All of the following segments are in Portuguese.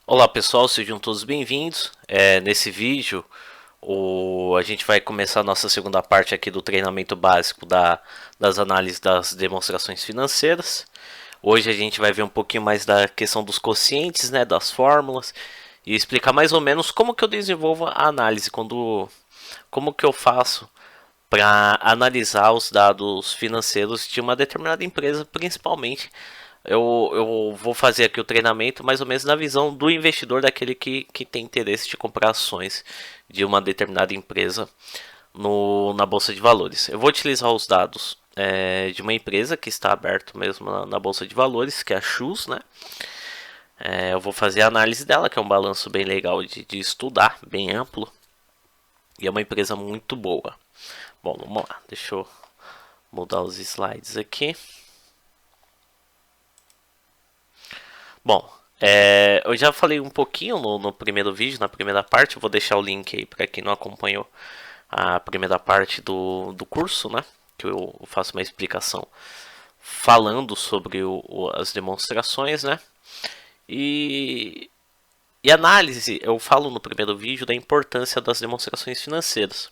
Olá pessoal, sejam todos bem-vindos. Nesse vídeo, a gente vai começar a nossa segunda parte aqui do treinamento básico das análises das demonstrações financeiras. Hoje a gente vai ver um pouquinho mais da questão dos quocientes, né, das fórmulas, e explicar mais ou menos como que eu desenvolvo a análise, como que eu faço para analisar os dados financeiros de uma determinada empresa, principalmente. Eu vou fazer aqui o treinamento mais ou menos na visão do investidor, daquele que tem interesse de comprar ações de uma determinada empresa na Bolsa de Valores. Eu vou utilizar os dados de uma empresa que está aberto mesmo na Bolsa de Valores, que é a Chus, né? Eu vou fazer a análise dela, que é um balanço bem legal de estudar, bem amplo. E é uma empresa muito boa. Bom, vamos lá. Deixa eu mudar os slides aqui. Bom, eu já falei um pouquinho no primeiro vídeo, na primeira parte. Eu vou deixar o link aí para quem não acompanhou a primeira parte do curso, né? Que eu faço uma explicação falando sobre as demonstrações, né? E análise, eu falo no primeiro vídeo da importância das demonstrações financeiras.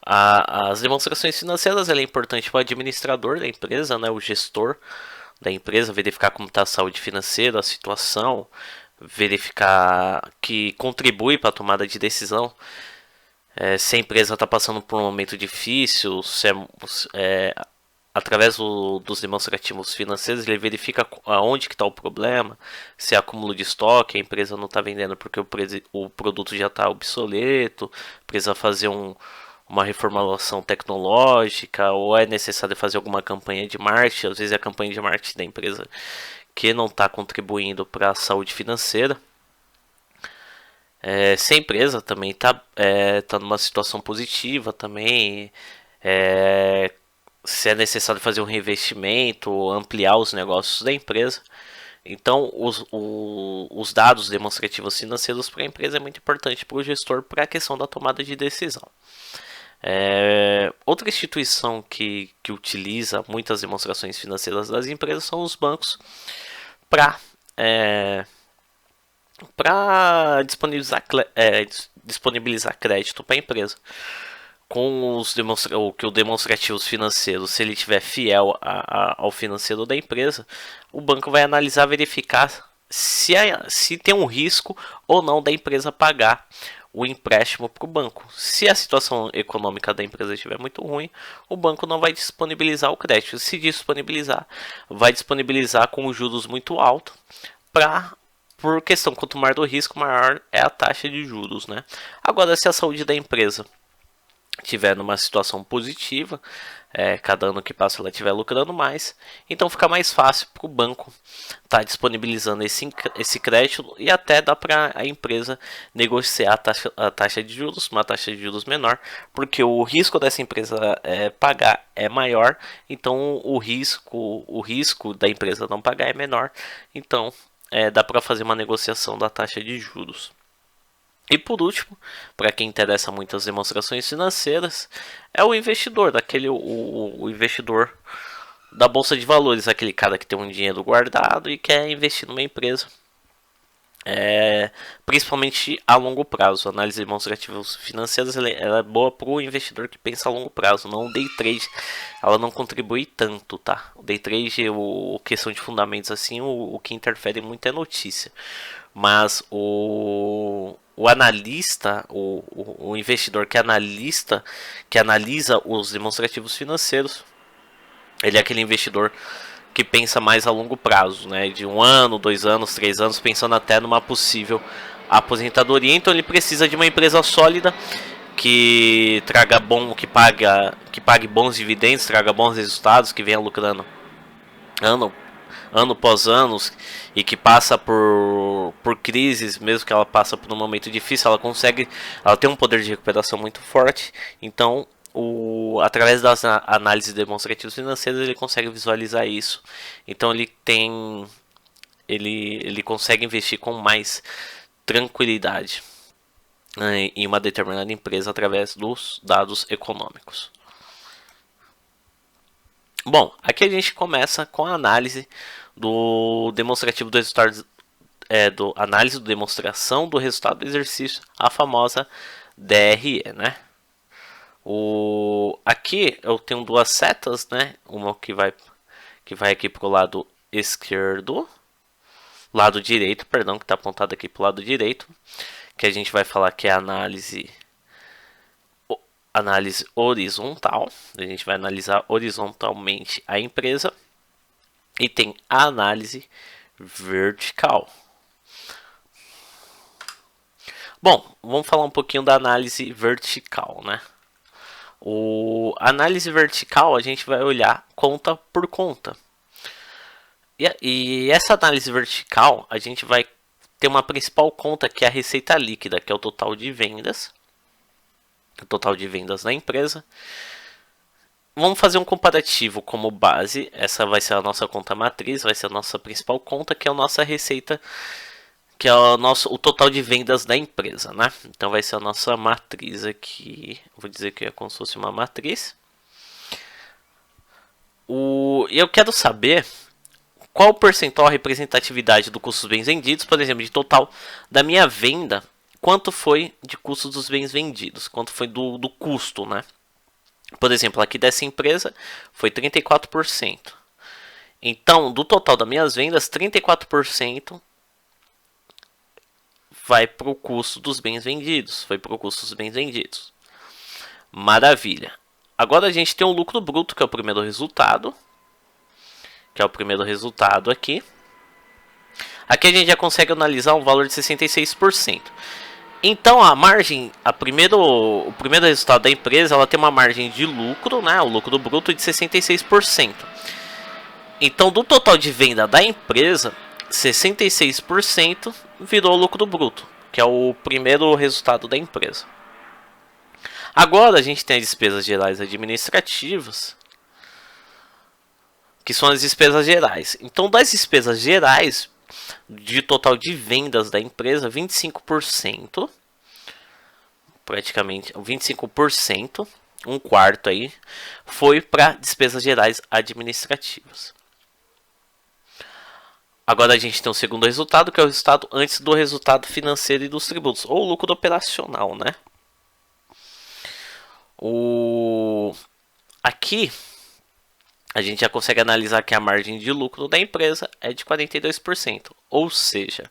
As demonstrações financeiras é importante para o administrador da empresa, né, o gestor da empresa, verificar como está a saúde financeira, a situação, verificar que contribui para a tomada de decisão. Se a empresa está passando por um momento difícil, através dos demonstrativos financeiros, ele verifica aonde que está o problema, se é acúmulo de estoque, a empresa não está vendendo porque o produto já está obsoleto, precisa fazer uma reformulação tecnológica, ou é necessário fazer alguma campanha de marketing. Às vezes é a campanha de marketing da empresa que não está contribuindo para a saúde financeira. Se a empresa também tá numa situação positiva também, se é necessário fazer um reinvestimento, ampliar os negócios da empresa. Então, os dados demonstrativos financeiros para a empresa é muito importante para o gestor para a questão da tomada de decisão. Outra instituição que utiliza muitas demonstrações financeiras das empresas são os bancos para disponibilizar crédito para a empresa. Com o demonstrativos financeiros, se ele estiver fiel ao financeiro da empresa, o banco vai analisar, verificar se tem um risco ou não da empresa pagar o empréstimo para o banco. Se a situação econômica da empresa estiver muito ruim, o banco não vai disponibilizar o crédito. Se disponibilizar, vai disponibilizar com juros muito altos, por questão, quanto maior o risco, maior é a taxa de juros, né? Agora, se a saúde da empresa tiver numa situação positiva, cada ano que passa ela estiver lucrando mais, então fica mais fácil para o banco estar disponibilizando esse crédito, e até dá para a empresa negociar a taxa de juros, uma taxa de juros menor, porque o risco dessa empresa pagar é maior, então o risco da empresa não pagar é menor, então dá para fazer uma negociação da taxa de juros. E por último, para quem interessa muito as demonstrações financeiras, é o investidor, o investidor da Bolsa de Valores, aquele cara que tem um dinheiro guardado e quer investir numa empresa, principalmente a longo prazo. A análise demonstrativa financeira ela é boa para o investidor que pensa a longo prazo, não o day trade. Ela não contribui tanto, tá? O day trade, questão de fundamentos assim, o que interfere muito é notícia. Mas o analista, o investidor que analisa os demonstrativos financeiros, ele é aquele investidor que pensa mais a longo prazo, né? De 1 ano, 2 anos, 3 anos, pensando até numa possível aposentadoria. Então ele precisa de uma empresa sólida que traga que pague bons dividendos, traga bons resultados, que venha lucrando ano após anos, e que passa por crises, mesmo que ela passa por um momento difícil, ela tem um poder de recuperação muito forte. Então, através das análises demonstrativas financeiras, ele consegue visualizar isso. Então, ele consegue investir com mais tranquilidade, né, em uma determinada empresa através dos dados econômicos. Bom, aqui a gente começa com a análise do demonstrativo do análise do demonstração do resultado do exercício, a famosa DRE, né? Aqui eu tenho duas setas, né? Uma que vai aqui para o lado esquerdo, lado direito, perdão, que está apontado aqui para o lado direito, que a gente vai falar que é análise horizontal. A gente vai analisar horizontalmente a empresa. E tem a análise vertical. Bom, vamos falar um pouquinho da análise vertical, né? A análise vertical a gente vai olhar conta por conta. E essa análise vertical a gente vai ter uma principal conta que é a receita líquida, que é o total de vendas. O total de vendas da empresa. Vamos fazer um comparativo como base. Essa vai ser a nossa conta matriz, vai ser a nossa principal conta, que é a nossa receita, que é o total de vendas da empresa, né? Então vai ser a nossa matriz aqui. Vou dizer que é como se fosse uma matriz. Eu quero saber qual o percentual, a representatividade do custo dos bens vendidos, por exemplo, de total da minha venda, quanto foi de custo dos bens vendidos, quanto foi do custo, né? Por exemplo, aqui dessa empresa foi 34%. Então, do total das minhas vendas, 34% vai para o custo dos bens vendidos. Foi para o custo dos bens vendidos. Maravilha. Agora a gente tem o lucro bruto, que é o primeiro resultado. Aqui. Aqui a gente já consegue analisar um valor de 66%. Então a margem, o primeiro resultado da empresa, ela tem uma margem de lucro, né, o lucro bruto de 66%. Então do total de venda da empresa, 66% virou lucro bruto, que é o primeiro resultado da empresa. Agora a gente tem as despesas gerais administrativas, que são as despesas gerais. Então das despesas gerais, de total de vendas da empresa, 25%, praticamente 25%, um quarto aí, foi para despesas gerais administrativas. Agora a gente tem o segundo resultado, que é o resultado antes do resultado financeiro e dos tributos, ou lucro operacional, né? Aqui a gente já consegue analisar que a margem de lucro da empresa é de 42%. Ou seja,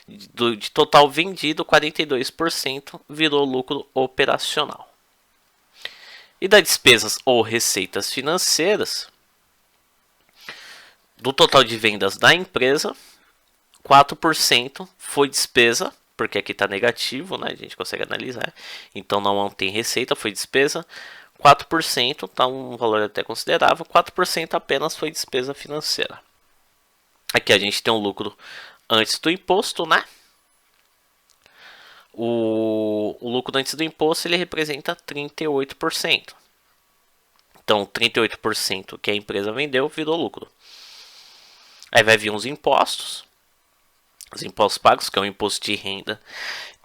de total vendido, 42% virou lucro operacional. E das despesas ou receitas financeiras, do total de vendas da empresa, 4% foi despesa, porque aqui está negativo, né? A gente consegue analisar. Então não tem receita, foi despesa. 4%, tá um valor até considerável, 4% apenas foi despesa financeira. Aqui a gente tem um lucro antes do imposto, né? O lucro antes do imposto, ele representa 38%. Então 38% que a empresa vendeu virou lucro. Aí vai vir os impostos pagos, que é o imposto de renda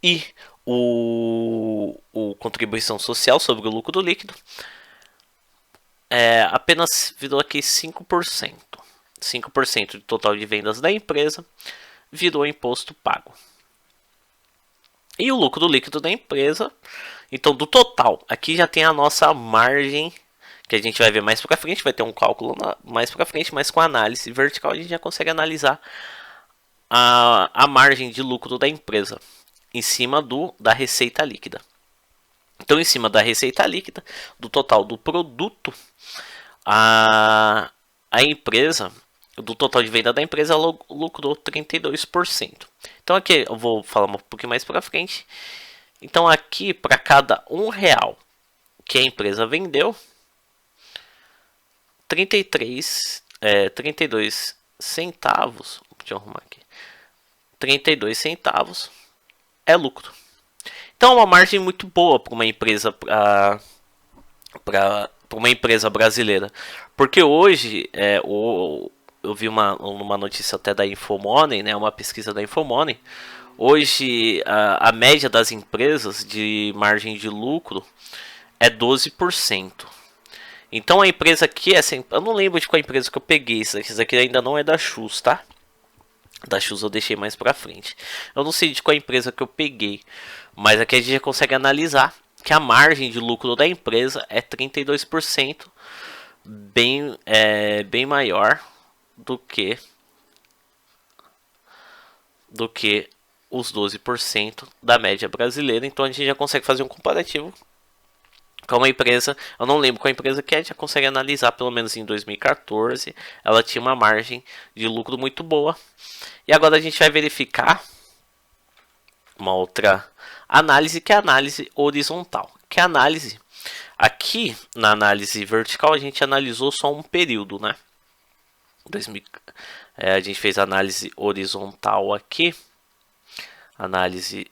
e o contribuição social sobre o lucro líquido, apenas virou aqui 5%. 5% do total de vendas da empresa virou imposto pago. E o lucro líquido da empresa, então do total, aqui já tem a nossa margem, que a gente vai ver mais para frente, vai ter um cálculo mais para frente, mas com a análise vertical a gente já consegue analisar a margem de lucro da empresa em cima da receita líquida. Então, em cima da receita líquida, do total do produto, a empresa, do total de venda da empresa, ela lucrou 32%. Então, aqui eu vou falar um pouquinho mais para frente. Então, aqui, para cada R$1 que a empresa vendeu, 32 centavos, deixa eu arrumar aqui, 32 centavos é lucro. Então é uma margem muito boa para uma empresa para uma empresa brasileira, porque hoje eu vi uma notícia até da Infomoney, né, uma pesquisa da Infomoney. Hoje a média das empresas de margem de lucro é 12%. Então a empresa aqui, eu não lembro de qual empresa que eu peguei, isso aqui ainda não é da Chus, tá? Da Chus eu deixei mais pra frente. Eu não sei de qual empresa que eu peguei, mas aqui a gente já consegue analisar que a margem de lucro da empresa é 32%, bem maior do que os 12% da média brasileira. Então a gente já consegue fazer um comparativo com uma empresa, eu não lembro qual empresa que é, já consegue analisar, pelo menos em 2014, ela tinha uma margem de lucro muito boa. E agora a gente vai verificar uma outra análise, que é a análise horizontal. Que é a análise, aqui na análise vertical a gente analisou só um período, né? A gente fez análise horizontal aqui, análise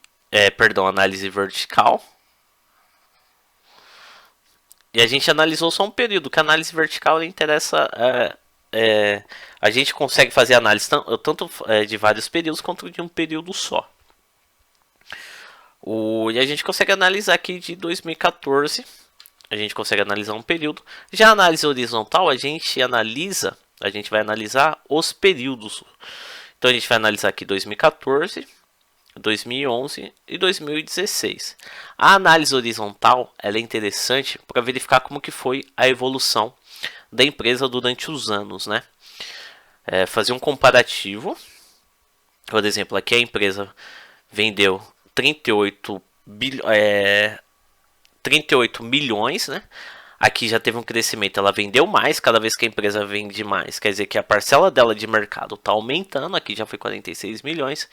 vertical. E a gente analisou só um período, que a análise vertical interessa. A gente consegue fazer análise tanto de vários períodos quanto de um período só. E a gente consegue analisar aqui de 2014. A gente consegue analisar um período. Já a análise horizontal, a gente vai analisar os períodos. Então a gente vai analisar aqui 2014, 2011 e 2016. A análise horizontal ela é interessante para verificar como que foi a evolução da empresa durante os anos, né? Fazer um comparativo. Por exemplo, aqui a empresa vendeu 38 milhões, né? Aqui já teve um crescimento, ela vendeu mais, cada vez que a empresa vende mais, quer dizer que a parcela dela de mercado está aumentando, aqui já foi 46 milhões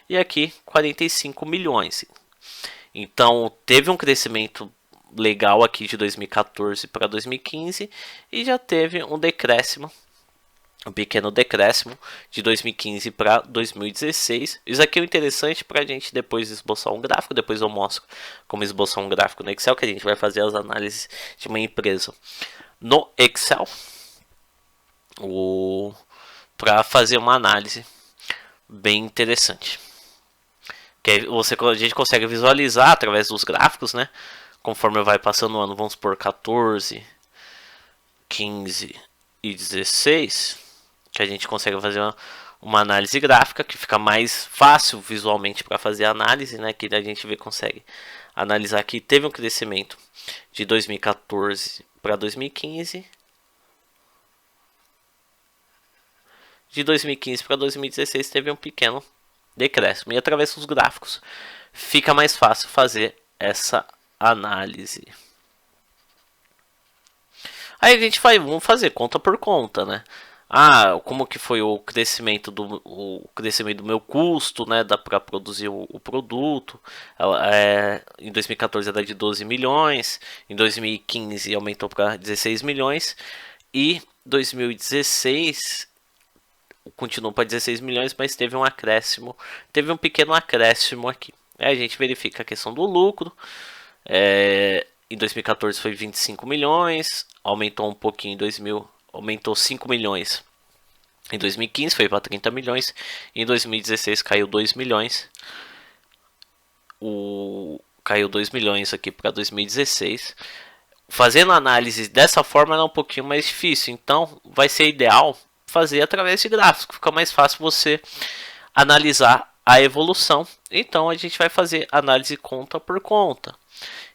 e aqui 45 milhões. Então teve um crescimento legal aqui de 2014 para 2015 e já teve um pequeno decréscimo de 2015 para 2016. Isso aqui é interessante para a gente depois esboçar um gráfico. Depois eu mostro como esboçar um gráfico no Excel, que a gente vai fazer as análises de uma empresa no Excel para fazer uma análise bem interessante. Que a gente consegue visualizar através dos gráficos, né? Conforme vai passando o ano, vamos por 14, 15 e 16, que a gente consegue fazer uma análise gráfica que fica mais fácil visualmente para fazer a análise, né? Que a gente consegue analisar que teve um crescimento de 2014 para 2015, de 2015 para 2016 teve um pequeno decréscimo, e através dos gráficos fica mais fácil fazer essa análise. Aí a gente vamos fazer conta por conta, né? Como que foi o crescimento do meu custo, né, para produzir o produto. Em 2014 era de 12 milhões, em 2015 aumentou para 16 milhões e 2016 continuou para 16 milhões, mas teve um pequeno acréscimo aqui. Aí a gente verifica a questão do lucro. Em 2014 foi 25 milhões, aumentou um pouquinho aumentou 5 milhões. Em 2015 foi para 30 milhões, em 2016 caiu 2 milhões. Caiu 2 milhões aqui para 2016. Fazendo análise dessa forma é um pouquinho mais difícil, então vai ser ideal fazer através de gráficos, fica mais fácil você analisar a evolução. Então a gente vai fazer análise conta por conta.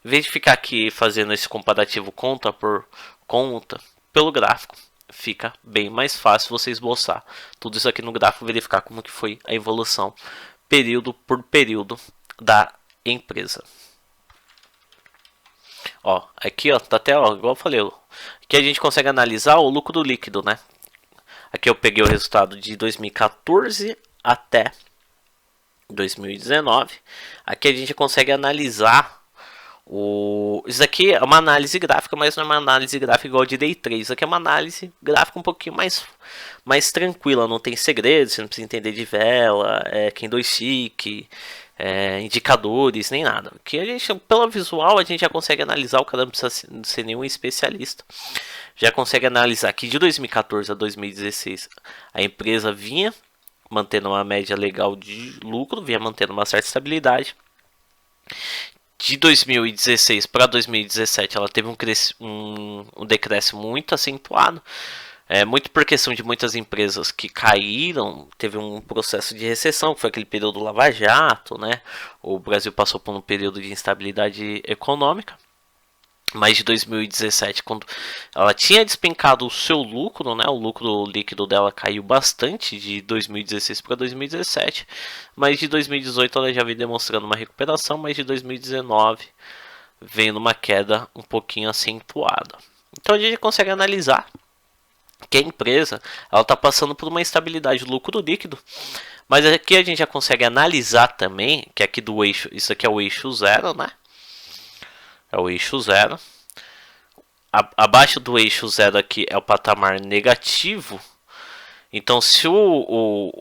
Em vez de ficar aqui fazendo esse comparativo conta por conta pelo gráfico, fica bem mais fácil você esboçar tudo isso aqui no gráfico, verificar como que foi a evolução período por período da empresa. Aqui tá até igual eu falei, aqui a gente consegue analisar o lucro líquido, né? Aqui eu peguei o resultado de 2014 até 2019. Aqui a gente consegue analisar isso aqui é uma análise gráfica, mas não é uma análise gráfica igual de Day 3. Isso aqui é uma análise gráfica um pouquinho mais tranquila, não tem segredos, você não precisa entender de vela, candlestick, indicadores, nem nada. Aqui a gente, pela visual, a gente já consegue analisar, o cara não precisa ser nenhum especialista. Já consegue analisar que de 2014 a 2016 a empresa vinha mantendo uma média legal de lucro, vinha mantendo uma certa estabilidade. De 2016 para 2017 ela teve um decréscimo muito acentuado. Muito por questão de muitas empresas que caíram, teve um processo de recessão, que foi aquele período do Lava Jato, né? O Brasil passou por um período de instabilidade econômica. Mas de 2017, quando ela tinha despencado o seu lucro, né? O lucro líquido dela caiu bastante de 2016 para 2017. Mas de 2018 ela já vem demonstrando uma recuperação, mas de 2019 vem numa queda um pouquinho acentuada. Então a gente consegue analisar que a empresa ela está passando por uma instabilidade do lucro líquido, mas aqui a gente já consegue analisar também que aqui do eixo, isso aqui é o eixo zero, né? É o eixo zero. Abaixo do eixo zero aqui é o patamar negativo. Então, se o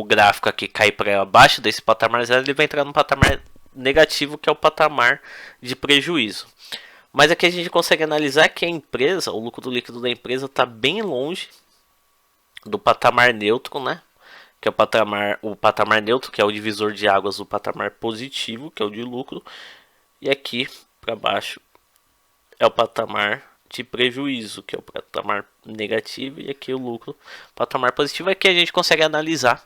gráfico aqui cair para abaixo desse patamar zero, ele vai entrar no patamar negativo, que é o patamar de prejuízo. Mas aqui a gente consegue analisar que a empresa, o lucro líquido da empresa está bem longe do patamar neutro, né? Que é o patamar neutro, que é o divisor de águas do patamar positivo, que é o de lucro. E aqui para baixo é o patamar de prejuízo, que é o patamar negativo, e aqui o lucro, patamar positivo. Aqui a gente consegue analisar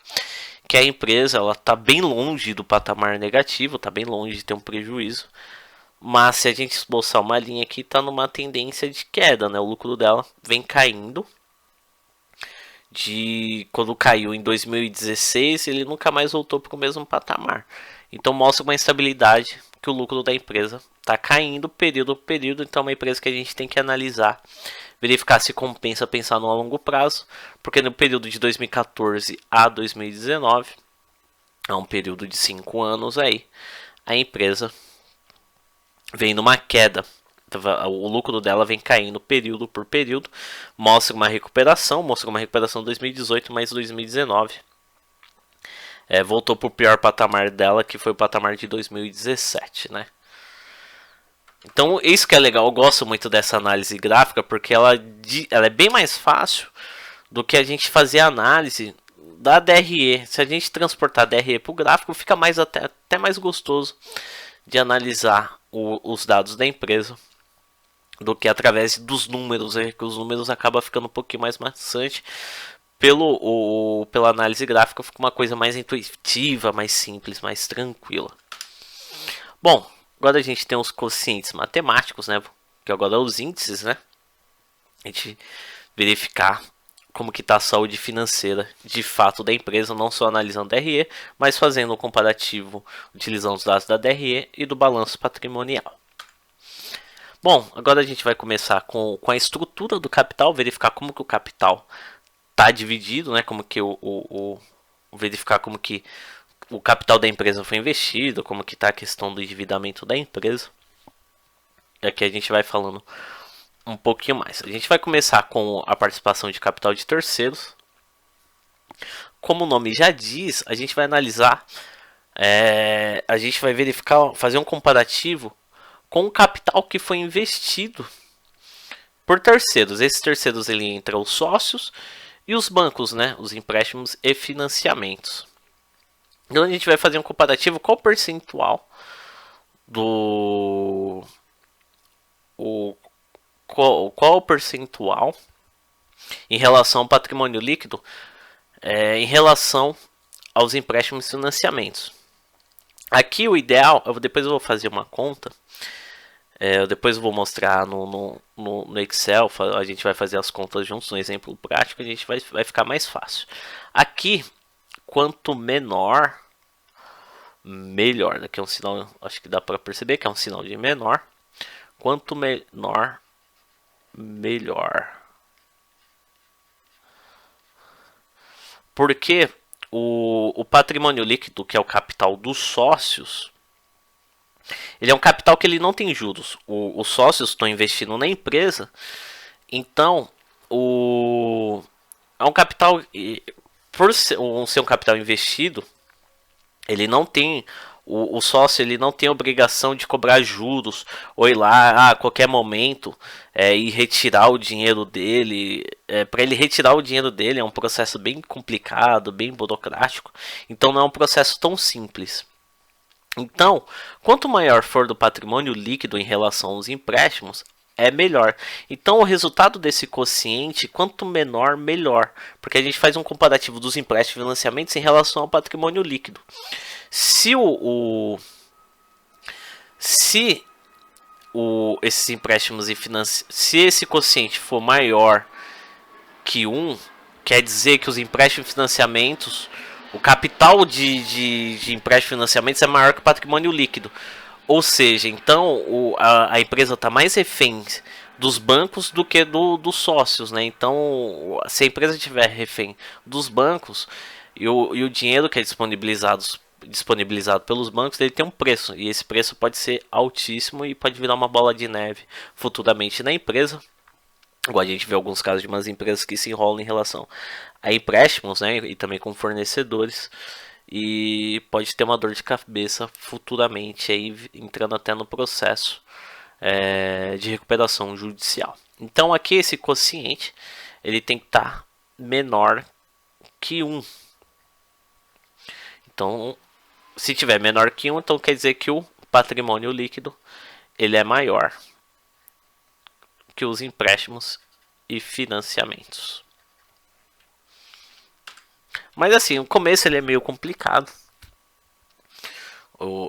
que a empresa ela está bem longe do patamar negativo, está bem longe de ter um prejuízo. Mas se a gente esboçar uma linha aqui, está numa tendência de queda, né? O lucro dela vem caindo. De quando caiu em 2016, ele nunca mais voltou para o mesmo patamar. Então mostra uma instabilidade, que o lucro da empresa está caindo período a período. Então é uma empresa que a gente tem que analisar, verificar se compensa pensar no longo prazo, porque no período de 2014 a 2019, é um período de 5 anos aí, a empresa vem numa queda. O lucro dela vem caindo período por período. Mostra uma recuperação em 2018, mas 2019 voltou para o pior patamar dela, que foi o patamar de 2017, né? Então isso que é legal, eu gosto muito dessa análise gráfica, porque ela é bem mais fácil do que a gente fazer a análise da DRE. Se a gente transportar a DRE para o gráfico, fica até mais gostoso de analisar os dados da empresa do que através dos números, que os números acabam ficando um pouquinho mais maçante. Pela análise gráfica fica uma coisa mais intuitiva, mais simples, mais tranquila. Bom, agora a gente tem os quocientes matemáticos, né? Que agora é os índices, né? A gente verificar como que está a saúde financeira de fato da empresa, não só analisando a DRE, mas fazendo um comparativo utilizando os dados da DRE e do balanço patrimonial. Bom, agora a gente vai começar com a estrutura do capital, verificar como que o capital está dividido, né? Como que verificar como que o capital da empresa foi investido, como que está a questão do endividamento da empresa. E aqui a gente vai falando um pouquinho mais. A gente vai começar com a participação de capital de terceiros. Como o nome já diz, a gente vai analisar, a gente vai verificar, fazer um comparativo com o capital que foi investido por terceiros. Esses terceiros ele entra os sócios e os bancos, né? Os empréstimos e financiamentos. Então a gente vai fazer um comparativo qual o percentual qual o percentual em relação ao patrimônio líquido em relação aos empréstimos e financiamentos. Aqui o ideal, depois eu vou fazer uma conta, depois eu vou mostrar no Excel, a gente vai fazer as contas juntos, no exemplo prático, a gente vai ficar mais fácil. Aqui, quanto menor, melhor. Aqui é um sinal, acho que dá para perceber que é um sinal de menor. Quanto menor, melhor. Porque o patrimônio líquido, que é o capital dos sócios, ele é um capital que ele não tem juros. Os sócios estão investindo na empresa, então é um capital, por ser um capital investido, ele não tem, o sócio ele não tem obrigação de cobrar juros ou ir lá a qualquer momento e retirar o dinheiro dele. Para ele retirar o dinheiro dele é um processo bem complicado, bem burocrático, então não é um processo tão simples. Então, quanto maior for do patrimônio líquido em relação aos empréstimos, é melhor. Então o resultado desse quociente, quanto menor, melhor. Porque a gente faz um comparativo dos empréstimos e financiamentos em relação ao patrimônio líquido. Se esses empréstimos e se esse quociente for maior que 1, quer dizer que os empréstimos e financiamentos, o capital de empréstimo e financiamentos é maior que o patrimônio líquido. Ou seja, então a empresa está mais refém dos bancos do que dos sócios, né? Então, se a empresa tiver refém dos bancos e o dinheiro que é disponibilizado pelos bancos, ele tem um preço, e esse preço pode ser altíssimo e pode virar uma bola de neve futuramente na empresa. Igual a gente vê alguns casos de umas empresas que se enrolam em relação a empréstimos, né, e também com fornecedores, e pode ter uma dor de cabeça futuramente, aí entrando até no processo de recuperação judicial. Então aqui esse quociente ele tem que estar menor que 1. Então, se tiver menor que 1, então quer dizer que o patrimônio líquido ele é maior que os empréstimos e financiamentos. Mas assim, o começo ele é meio complicado.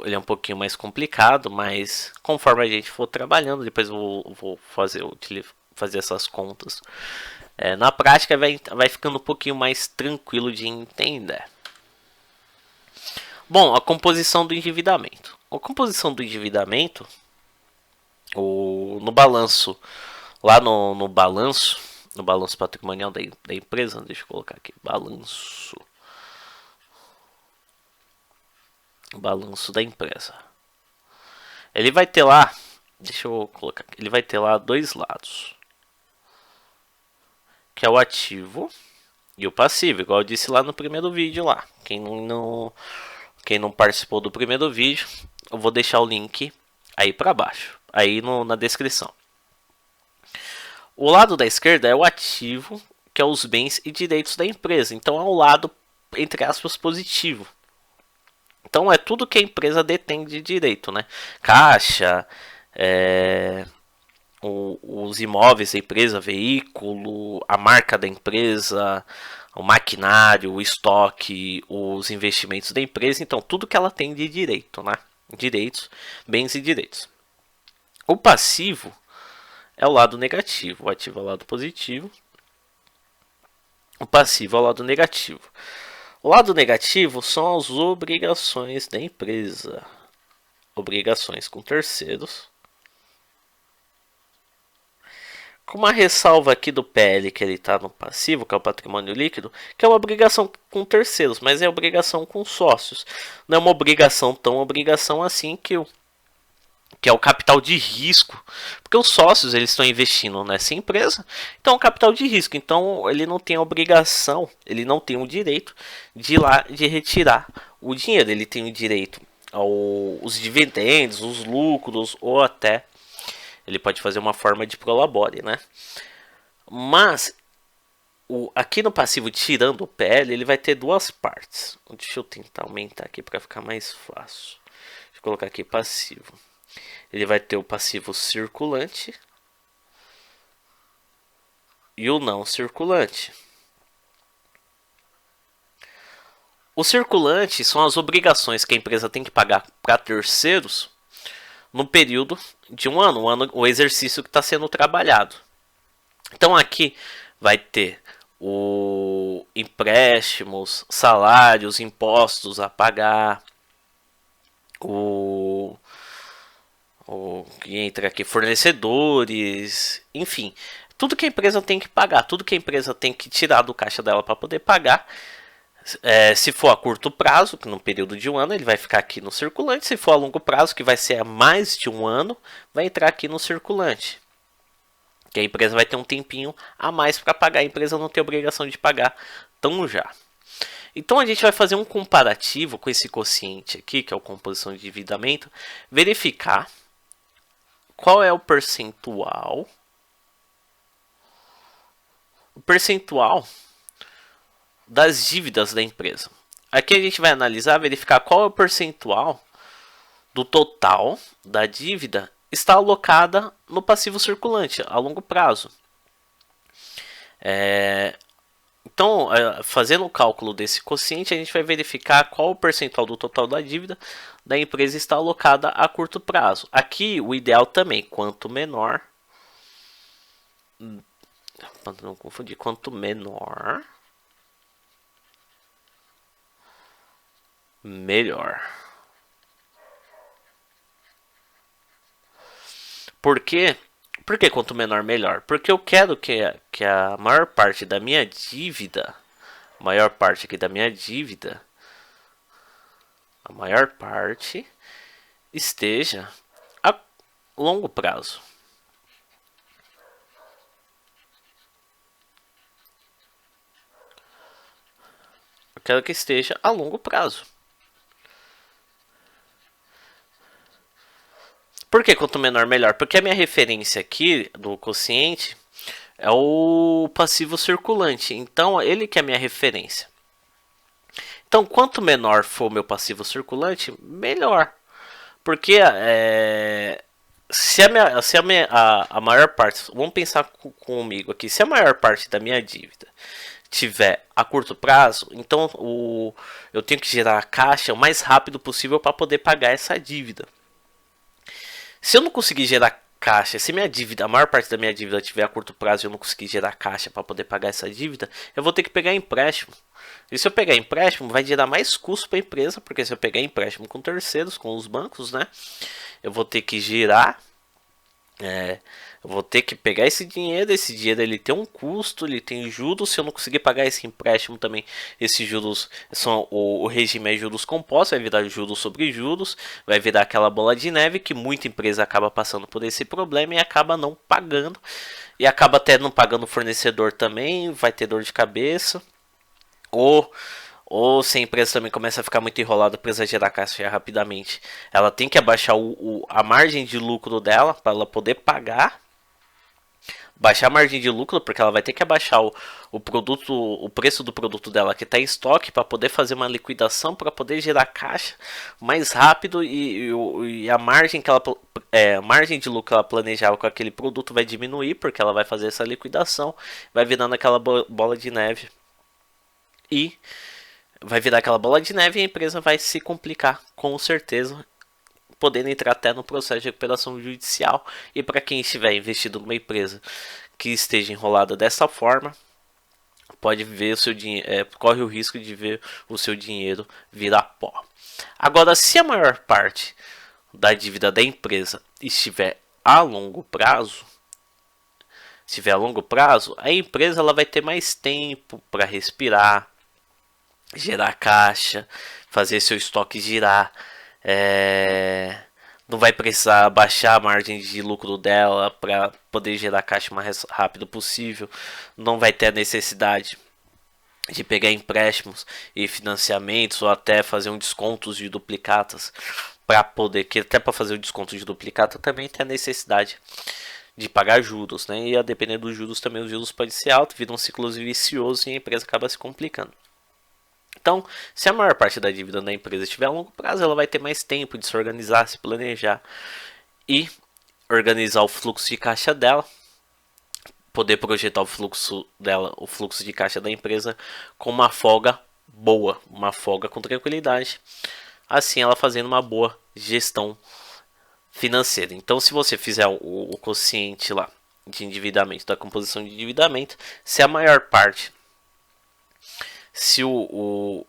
Ele é um pouquinho mais complicado, mas conforme a gente for trabalhando, depois eu vou fazer essas contas. Na prática vai ficando um pouquinho mais tranquilo de entender. Bom, a composição do endividamento. A composição do endividamento, no balanço, lá no balanço patrimonial da empresa, deixa eu colocar aqui, balanço da empresa. Ele vai ter lá, deixa eu colocar aqui, ele vai ter lá dois lados, que é o ativo e o passivo, igual eu disse lá no primeiro vídeo lá. Quem não participou do primeiro vídeo, eu vou deixar o link aí para baixo, aí na descrição. O lado da esquerda é o ativo, que é os bens e direitos da empresa. Então é um lado, entre aspas, positivo. Então é tudo que a empresa detém de direito, né? Caixa, os imóveis da empresa, veículo, a marca da empresa, o maquinário, o estoque, os investimentos da empresa. Então tudo que ela tem de direito, né? Direitos, bens e direitos. O passivo é o lado negativo, o ativo é o lado positivo, o passivo é o lado negativo. O lado negativo são as obrigações da empresa, obrigações com terceiros. Com uma ressalva aqui do PL que ele está no passivo, que é o patrimônio líquido, que é uma obrigação com terceiros, mas é obrigação com sócios. Não é uma obrigação tão obrigação assim que é o capital de risco, porque os sócios eles estão investindo nessa empresa, então é um capital de risco, então ele não tem a obrigação, ele não tem o direito de ir lá de retirar o dinheiro, ele tem o direito aos dividendos, os lucros, ou até ele pode fazer uma forma de prolabore, né? Mas aqui no passivo, tirando o PL, ele vai ter duas partes. Deixa eu tentar aumentar aqui para ficar mais fácil. Deixa eu colocar aqui passivo. Ele vai ter o passivo circulante e o não circulante. O circulante são as obrigações que a empresa tem que pagar para terceiros no período de um ano, o exercício que está sendo trabalhado. Então aqui vai ter empréstimos, salários, impostos a pagar, que entra aqui, fornecedores, enfim, tudo que a empresa tem que pagar, tudo que a empresa tem que tirar do caixa dela para poder pagar. Se for a curto prazo, que no período de um ano, ele vai ficar aqui no circulante. Se for a longo prazo, que vai ser a mais de um ano, vai entrar aqui no circulante. Que a empresa vai ter um tempinho a mais para pagar. A empresa não tem obrigação de pagar tão já. Então a gente vai fazer um comparativo com esse quociente aqui, que é a composição de endividamento, verificar qual é o percentual das dívidas da empresa. Aqui a gente vai analisar, verificar qual é o percentual do total da dívida está alocada no passivo circulante a longo prazo. Então, fazendo o cálculo desse quociente, a gente vai verificar qual o percentual do total da dívida da empresa está alocada a curto prazo. Aqui, o ideal também, quanto menor, não confundir, quanto menor, melhor. Por quê? Porque quanto menor, melhor. Porque eu quero que a maior parte da minha dívida, a maior parte aqui da minha dívida, a maior parte esteja a longo prazo. Eu quero que esteja a longo prazo. Por que quanto menor, melhor? Porque a minha referência aqui do quociente é o passivo circulante. Então, ele que é a minha referência. Então, quanto menor for o meu passivo circulante, melhor. Porque se a maior parte, vamos pensar comigo aqui, se a maior parte da minha dívida tiver a curto prazo, então eu tenho que gerar a caixa o mais rápido possível para poder pagar essa dívida. Se eu não conseguir gerar caixa, se minha dívida, a maior parte da minha dívida tiver a curto prazo e eu não conseguir gerar caixa para poder pagar essa dívida, eu vou ter que pegar empréstimo. E se eu pegar empréstimo, vai gerar mais custo para a empresa, porque se eu pegar empréstimo com terceiros, com os bancos, né, eu vou ter que girar, eu vou ter que pegar esse dinheiro ele tem um custo, ele tem juros, se eu não conseguir pagar esse empréstimo também, esses juros são, o regime é juros compostos, vai virar juros sobre juros, vai virar aquela bola de neve que muita empresa acaba passando por esse problema e acaba não pagando, e acaba até não pagando o fornecedor também, vai ter dor de cabeça, ou se a empresa também começa a ficar muito enrolada, precisa gerar caixa rapidamente, ela tem que abaixar a margem de lucro dela para ela poder pagar, baixar a margem de lucro, porque ela vai ter que abaixar o produto, o preço do produto dela que está em estoque para poder fazer uma liquidação, para poder gerar caixa mais rápido e a margem que ela a margem de lucro que ela planejava com aquele produto vai diminuir, porque ela vai fazer essa liquidação, vai virando aquela bola de neve e vai virar aquela bola de neve e a empresa vai se complicar, com certeza, podendo entrar até no processo de recuperação judicial. E para quem estiver investido numa empresa que esteja enrolada dessa forma, pode ver o seu dinheiro, corre o risco de ver o seu dinheiro virar pó. Agora, se a maior parte da dívida da empresa estiver a longo prazo, a empresa ela vai ter mais tempo para respirar, gerar caixa, fazer seu estoque girar, não vai precisar baixar a margem de lucro dela para poder gerar caixa o mais rápido possível, não vai ter a necessidade de pegar empréstimos e financiamentos ou até fazer um desconto de duplicatas para poder, que até para fazer o desconto de duplicata também tem a necessidade de pagar juros, né? E a depender dos juros também os juros podem ser altos, vira um ciclo vicioso e a empresa acaba se complicando. Então, se a maior parte da dívida da empresa estiver a longo prazo, ela vai ter mais tempo de se organizar, se planejar e organizar o fluxo de caixa dela, poder projetar o fluxo dela, o fluxo de caixa da empresa com uma folga boa, uma folga com tranquilidade. Assim, ela fazendo uma boa gestão financeira. Então, se você fizer o quociente lá de endividamento, da composição de endividamento, se a maior parte, se o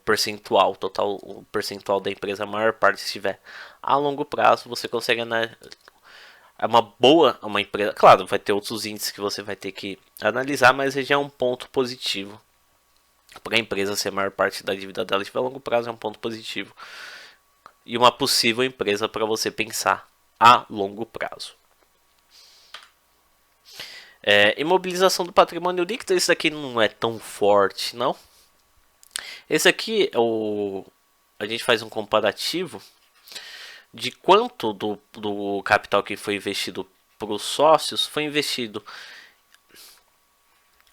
percentual total, o percentual da empresa, a maior parte estiver a longo prazo, você consegue é uma empresa. Claro, vai ter outros índices que você vai ter que analisar, mas já é um ponto positivo para a empresa ser a maior parte da dívida dela estiver a longo prazo, é um ponto positivo e uma possível empresa para você pensar a longo prazo. Imobilização do patrimônio líquido, esse daqui não é tão forte, não. Esse aqui a gente faz um comparativo de quanto do capital que foi investido para os sócios foi investido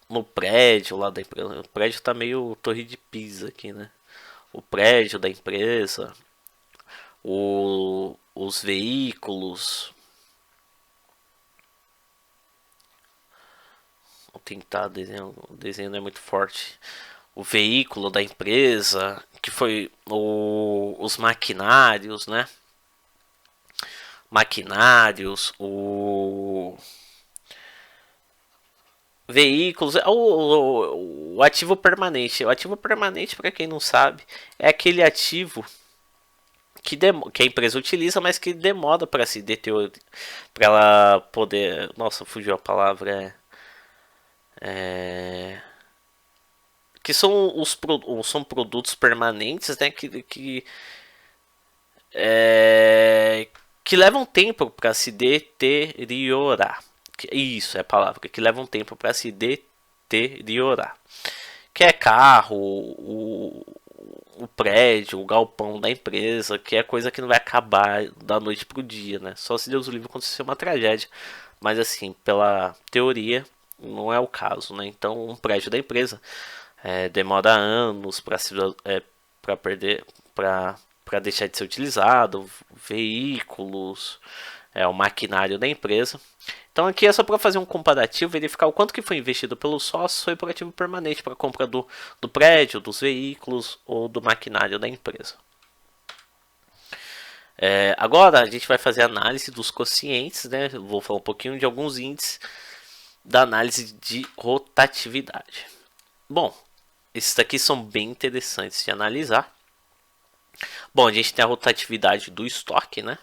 no prédio lá da empresa. O prédio está meio Torre de Pisa aqui, né? O prédio da empresa, os veículos. Vou tentar desenhar, o desenho não é muito forte. O veículo da empresa, que foi os maquinários, né? Maquinários, veículos, o ativo permanente. O ativo permanente, para quem não sabe, é aquele ativo que a empresa utiliza, mas que demora para se deteriorar, para ela poder. Nossa, fugiu a palavra. Que são produtos permanentes, né? Que levam tempo para se deteriorar. Isso é a palavra, que levam tempo para se deteriorar. Que é carro, o prédio, o galpão da empresa, que é coisa que não vai acabar da noite pro dia, né? Só se Deus o livre acontecer uma tragédia. Mas assim, pela teoria, não é o caso, né? Então, um prédio da empresa demora anos para perder, para deixar de ser utilizado, veículos, o maquinário da empresa. Então aqui é só para fazer um comparativo, verificar o quanto que foi investido pelo sócio foi por ativo permanente para a compra do prédio, dos veículos ou do maquinário da empresa. Agora a gente vai fazer a análise dos quocientes, né? Vou falar um pouquinho de alguns índices da análise de rotatividade. Bom, esses daqui são bem interessantes de analisar. Bom, a gente tem a rotatividade do estoque, né?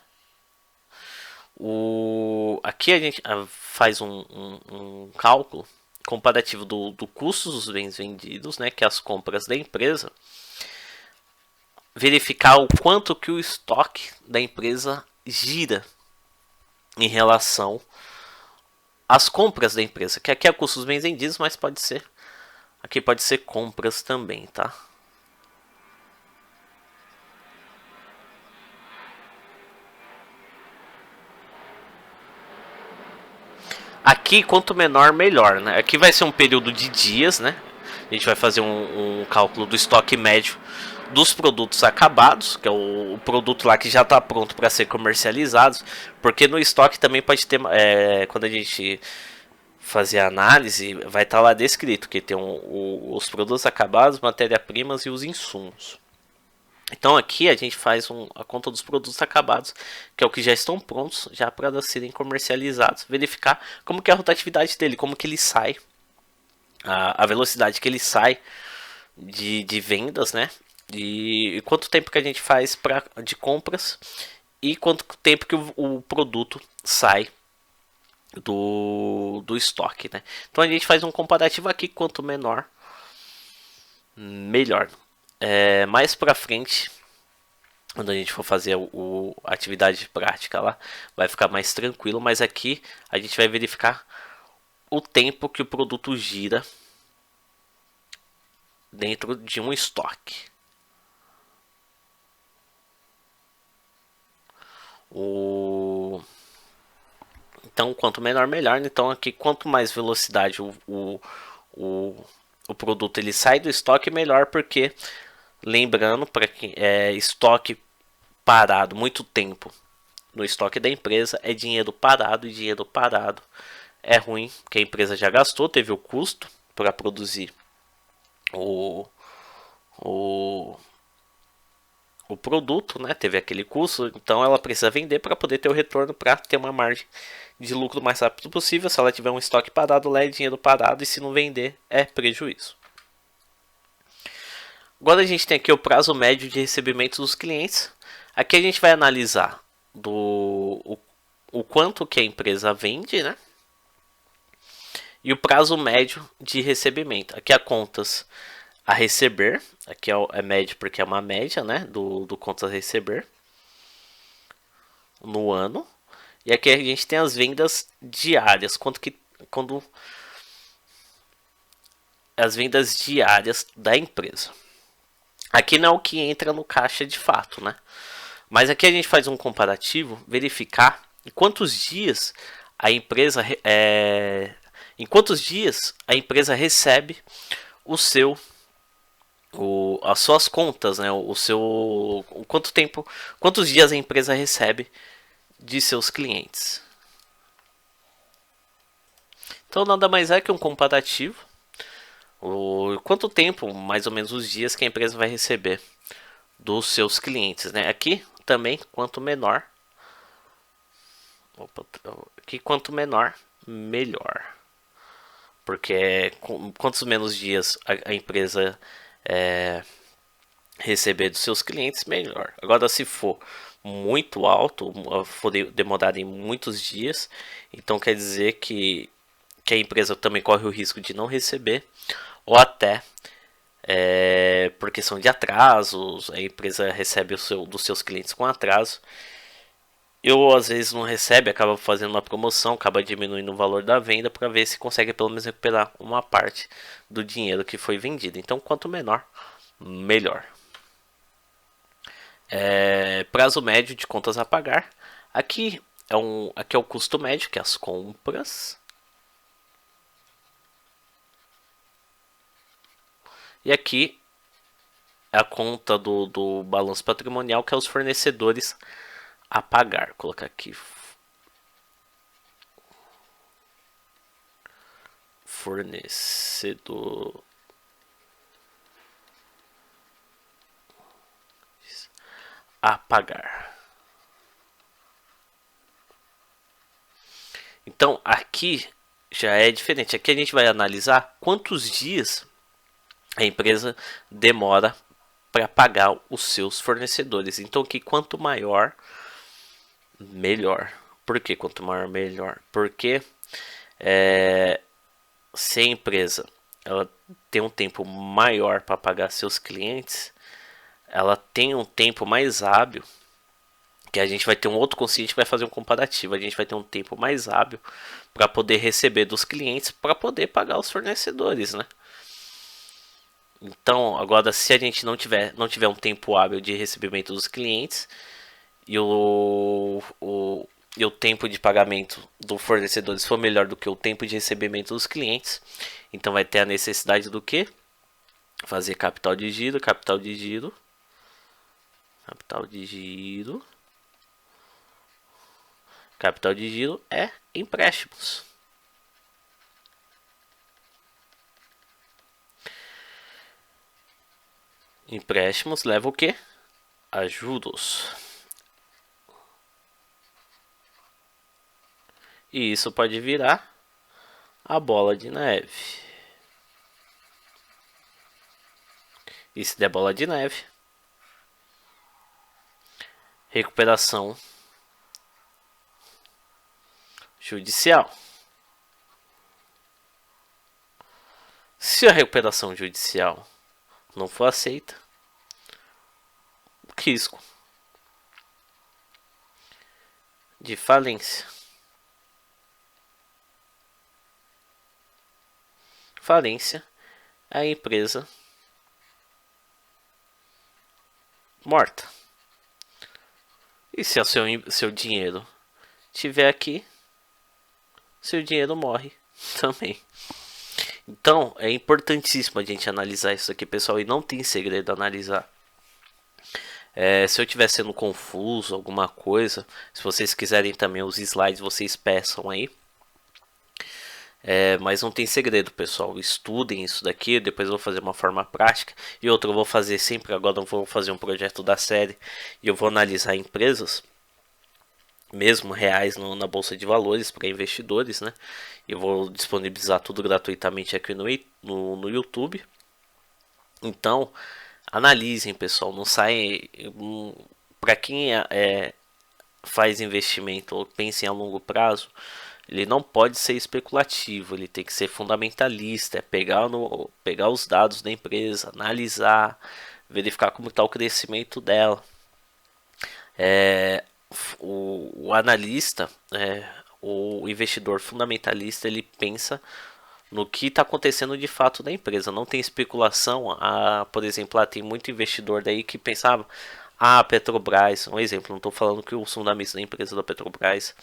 Aqui a gente faz um cálculo comparativo do custo dos bens vendidos, né, que é as compras da empresa, verificar o quanto que o estoque da empresa gira em relação às compras da empresa, que aqui é custo dos bens vendidos, mas aqui pode ser compras também, tá? Aqui, quanto menor, melhor, né? Aqui vai ser um período de dias, né? A gente vai fazer um cálculo do estoque médio dos produtos acabados, que é o produto lá que já está pronto para ser comercializado, porque no estoque também pode ter, quando a gente fazer a análise, vai estar lá descrito que tem os produtos acabados, matéria-primas e os insumos. Então aqui a gente faz a conta dos produtos acabados, que é o que já estão prontos já para serem comercializados. Verificar como que é a rotatividade dele, como que ele sai, a velocidade que ele sai de vendas, né? E quanto tempo que a gente faz de compras e quanto tempo que o produto sai do estoque, né? Então a gente faz um comparativo aqui, quanto menor, melhor. Mais para frente, quando a gente for fazer a atividade prática lá, vai ficar mais tranquilo, mas aqui a gente vai verificar o tempo que o produto gira dentro de um estoque. Então, quanto menor, melhor. Então, aqui, quanto mais velocidade o produto ele sai do estoque, melhor, porque lembrando, para quem estoque parado muito tempo no estoque da empresa é dinheiro parado, e dinheiro parado é ruim, porque a empresa já gastou, teve o custo para produzir o produto, né? Teve aquele custo, então ela precisa vender para poder ter o retorno, para ter uma margem de lucro o mais rápido possível. Se ela tiver um estoque parado, lá é dinheiro parado, e se não vender, é prejuízo. Agora a gente tem aqui o prazo médio de recebimento dos clientes. Aqui a gente vai analisar o quanto que a empresa vende, né? E o prazo médio de recebimento. Aqui há contas a receber. Aqui é médio porque é uma média, né? Do contas a receber no ano. E aqui a gente tem as vendas diárias. Quando as vendas diárias da empresa. Aqui não é o que entra no caixa de fato, né? Mas aqui a gente faz um comparativo, verificar em quantos dias a empresa recebe o seu as suas contas, né? Quanto tempo, quantos dias a empresa recebe de seus clientes. Então nada mais é que um comparativo. Quanto tempo, mais ou menos os dias que a empresa vai receber dos seus clientes, né? Aqui também, quanto menor, aqui quanto menor, melhor, porque quantos menos dias a empresa receber dos seus clientes, melhor. Agora, se for muito alto, for demorado em muitos dias, então quer dizer que a empresa também corre o risco de não receber, ou até por questão de atrasos, a empresa recebe dos seus clientes com atraso. Eu às vezes não recebe, acaba fazendo uma promoção, acaba diminuindo o valor da venda para ver se consegue pelo menos recuperar uma parte do dinheiro que foi vendido. Então, quanto menor, melhor. Prazo médio de contas a pagar. Aqui é o custo médio, que é as compras. E aqui é a conta do balanço patrimonial, que é os fornecedores a pagar. Vou colocar aqui fornecedor a pagar. Então aqui já é diferente. Aqui a gente vai analisar quantos dias a empresa demora para pagar os seus fornecedores. Então aqui quanto maior, melhor. Por que quanto maior, melhor? Porque se a empresa ela tem um tempo maior para pagar seus clientes, ela tem um tempo mais hábil, que a gente vai ter um outro consciente que vai fazer um comparativo. A gente vai ter um tempo mais hábil para poder receber dos clientes, para poder pagar os fornecedores, né? Então, agora, se a gente não tiver um tempo hábil de recebimento dos clientes e e o tempo de pagamento dos fornecedores for melhor do que o tempo de recebimento dos clientes, então vai ter a necessidade do que? Fazer capital de giro, capital de giro, capital de giro. Capital de giro é empréstimos. Empréstimos leva o que? A juros. E isso pode virar a bola de neve. E se der bola de neve, recuperação judicial. Se a recuperação judicial não for aceita, risco de falência. Falência é a empresa morta. E se o seu dinheiro estiver aqui, seu dinheiro morre também. Então é importantíssimo a gente analisar isso aqui, pessoal, e não tem segredo analisar. Se eu estiver sendo confuso, alguma coisa, se vocês quiserem também os slides, vocês peçam aí. Mas não tem segredo, pessoal. Estudem isso daqui. Depois eu vou fazer uma forma prática. E outra eu vou fazer sempre. Agora eu vou fazer um projeto da série. E eu vou analisar empresas, mesmo reais, na bolsa de valores para investidores, né? Eu vou disponibilizar tudo gratuitamente aqui no YouTube. Então, analisem, pessoal. Não sai. Para quem faz investimento ou pensa em a longo prazo, ele não pode ser especulativo, ele tem que ser fundamentalista, pegar os dados da empresa, analisar, verificar como está o crescimento dela. O analista, o investidor fundamentalista, ele pensa no que está acontecendo de fato da empresa. Não tem especulação. Por exemplo, tem muito investidor daí que pensava: Petrobras, um exemplo, não estou falando que o fundamento da empresa da Petrobras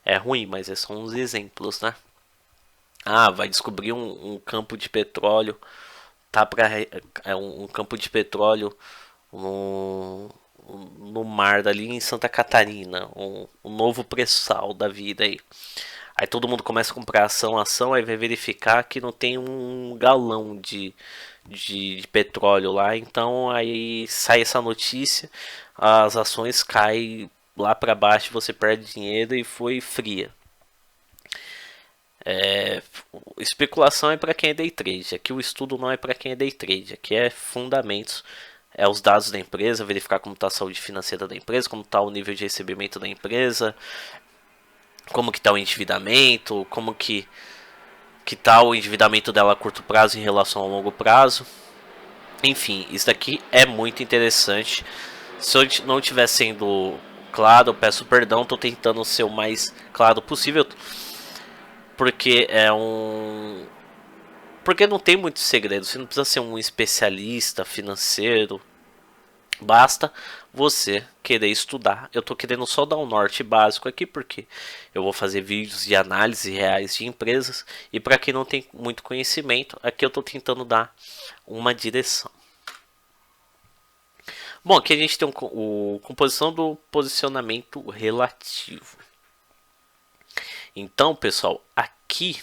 é ruim, mas são uns exemplos, né? Vai descobrir um campo de petróleo tá para um campo de petróleo no mar dali em Santa Catarina, um novo pré-sal da vida aí. Aí todo mundo começa a comprar ação, aí vai verificar que não tem um galão de petróleo lá, então aí sai essa notícia, as ações caem lá para baixo, você perde dinheiro e foi fria. Especulação é para quem é day trade. Aqui o estudo não é para quem é day trade. Aqui é fundamentos, é os dados da empresa, verificar como está a saúde financeira da empresa, como está o nível de recebimento da empresa, como que está o endividamento, como que está o endividamento dela a curto prazo em relação ao longo prazo. Enfim, isso daqui é muito interessante. Se eu não estiver sendo claro, eu peço perdão, estou tentando ser o mais claro possível, porque porque não tem muito segredo, você não precisa ser um especialista financeiro, basta você querer estudar. Eu tô querendo só dar um norte básico aqui, porque eu vou fazer vídeos de análise reais de empresas, e para quem não tem muito conhecimento, aqui eu tô tentando dar uma direção. Bom, aqui a gente tem composição do posicionamento relativo. Então, pessoal, aqui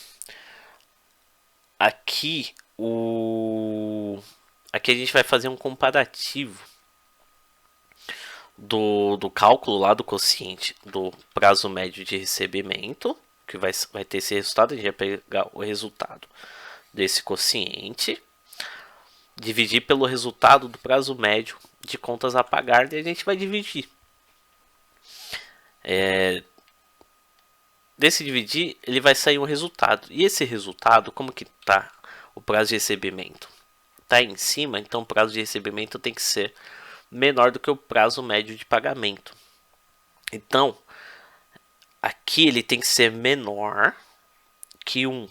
aqui a gente vai fazer um comparativo do cálculo lá do quociente do prazo médio de recebimento, que vai ter esse resultado. A gente vai pegar o resultado desse quociente, dividir pelo resultado do prazo médio de contas a pagar, e a gente vai dividir. Desse dividir, ele vai sair um resultado. E esse resultado, como que tá o prazo de recebimento? Tá em cima, então o prazo de recebimento tem que ser menor do que o prazo médio de pagamento. Então, aqui ele tem que ser menor que 1.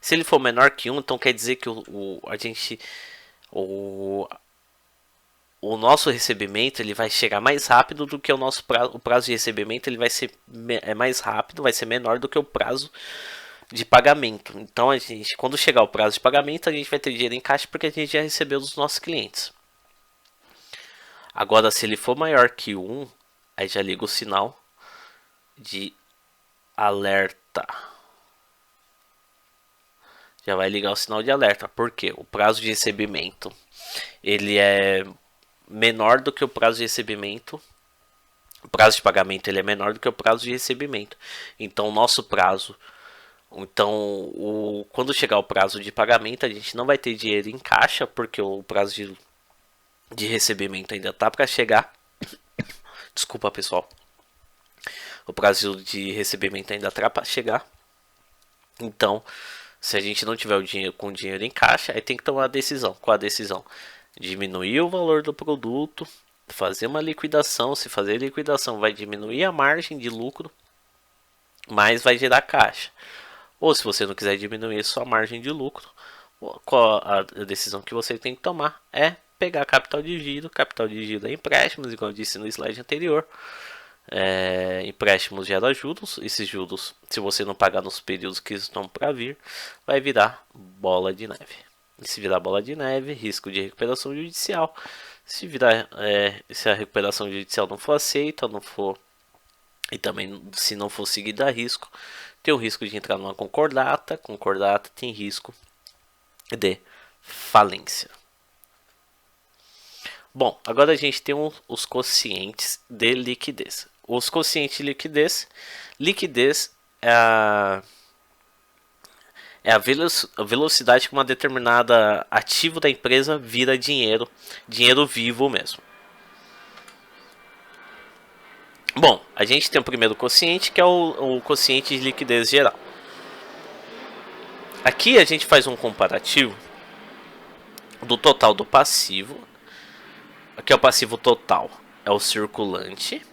Se ele for menor que 1, então quer dizer que o nosso recebimento ele vai chegar mais rápido do que o nosso prazo. O prazo de recebimento ele vai ser mais rápido, vai ser menor do que o prazo de pagamento. Então a gente, quando chegar o prazo de pagamento, a gente vai ter dinheiro em caixa porque a gente já recebeu dos nossos clientes. Agora, se ele for maior que 1, aí já liga o sinal de alerta. Já vai ligar o sinal de alerta, porque o prazo de recebimento ele é menor do que o prazo de recebimento. O prazo de pagamento ele é menor do que o prazo de recebimento. Então, o nosso prazo, quando chegar o prazo de pagamento, a gente não vai ter dinheiro em caixa, porque o prazo de recebimento ainda tá para chegar. Desculpa, pessoal. O prazo de recebimento ainda tá para chegar. Então, se a gente não tiver com dinheiro em caixa, aí tem que tomar a decisão. Qual a decisão? Diminuir o valor do produto, fazer uma liquidação. Se fazer liquidação, vai diminuir a margem de lucro, mas vai gerar caixa. Ou se você não quiser diminuir sua margem de lucro, qual a decisão que você tem que tomar? É pegar capital de giro. Capital de giro é empréstimos, igual eu disse no slide anterior. Empréstimos geram juros. Esses juros, se você não pagar nos períodos que estão para vir, vai virar bola de neve. E se virar bola de neve, risco de recuperação judicial. Se a recuperação judicial não for aceita, e também se não for seguida a risco, tem o risco de entrar numa concordata. Concordata tem risco de falência. Bom, agora a gente tem os quocientes de liquidez. Os quocientes de liquidez é a velocidade que uma determinada ativo da empresa vira dinheiro vivo mesmo. Bom, a gente tem o primeiro quociente, que é o quociente de liquidez geral. Aqui a gente faz um comparativo do total do passivo. Aqui é o passivo total, é o circulante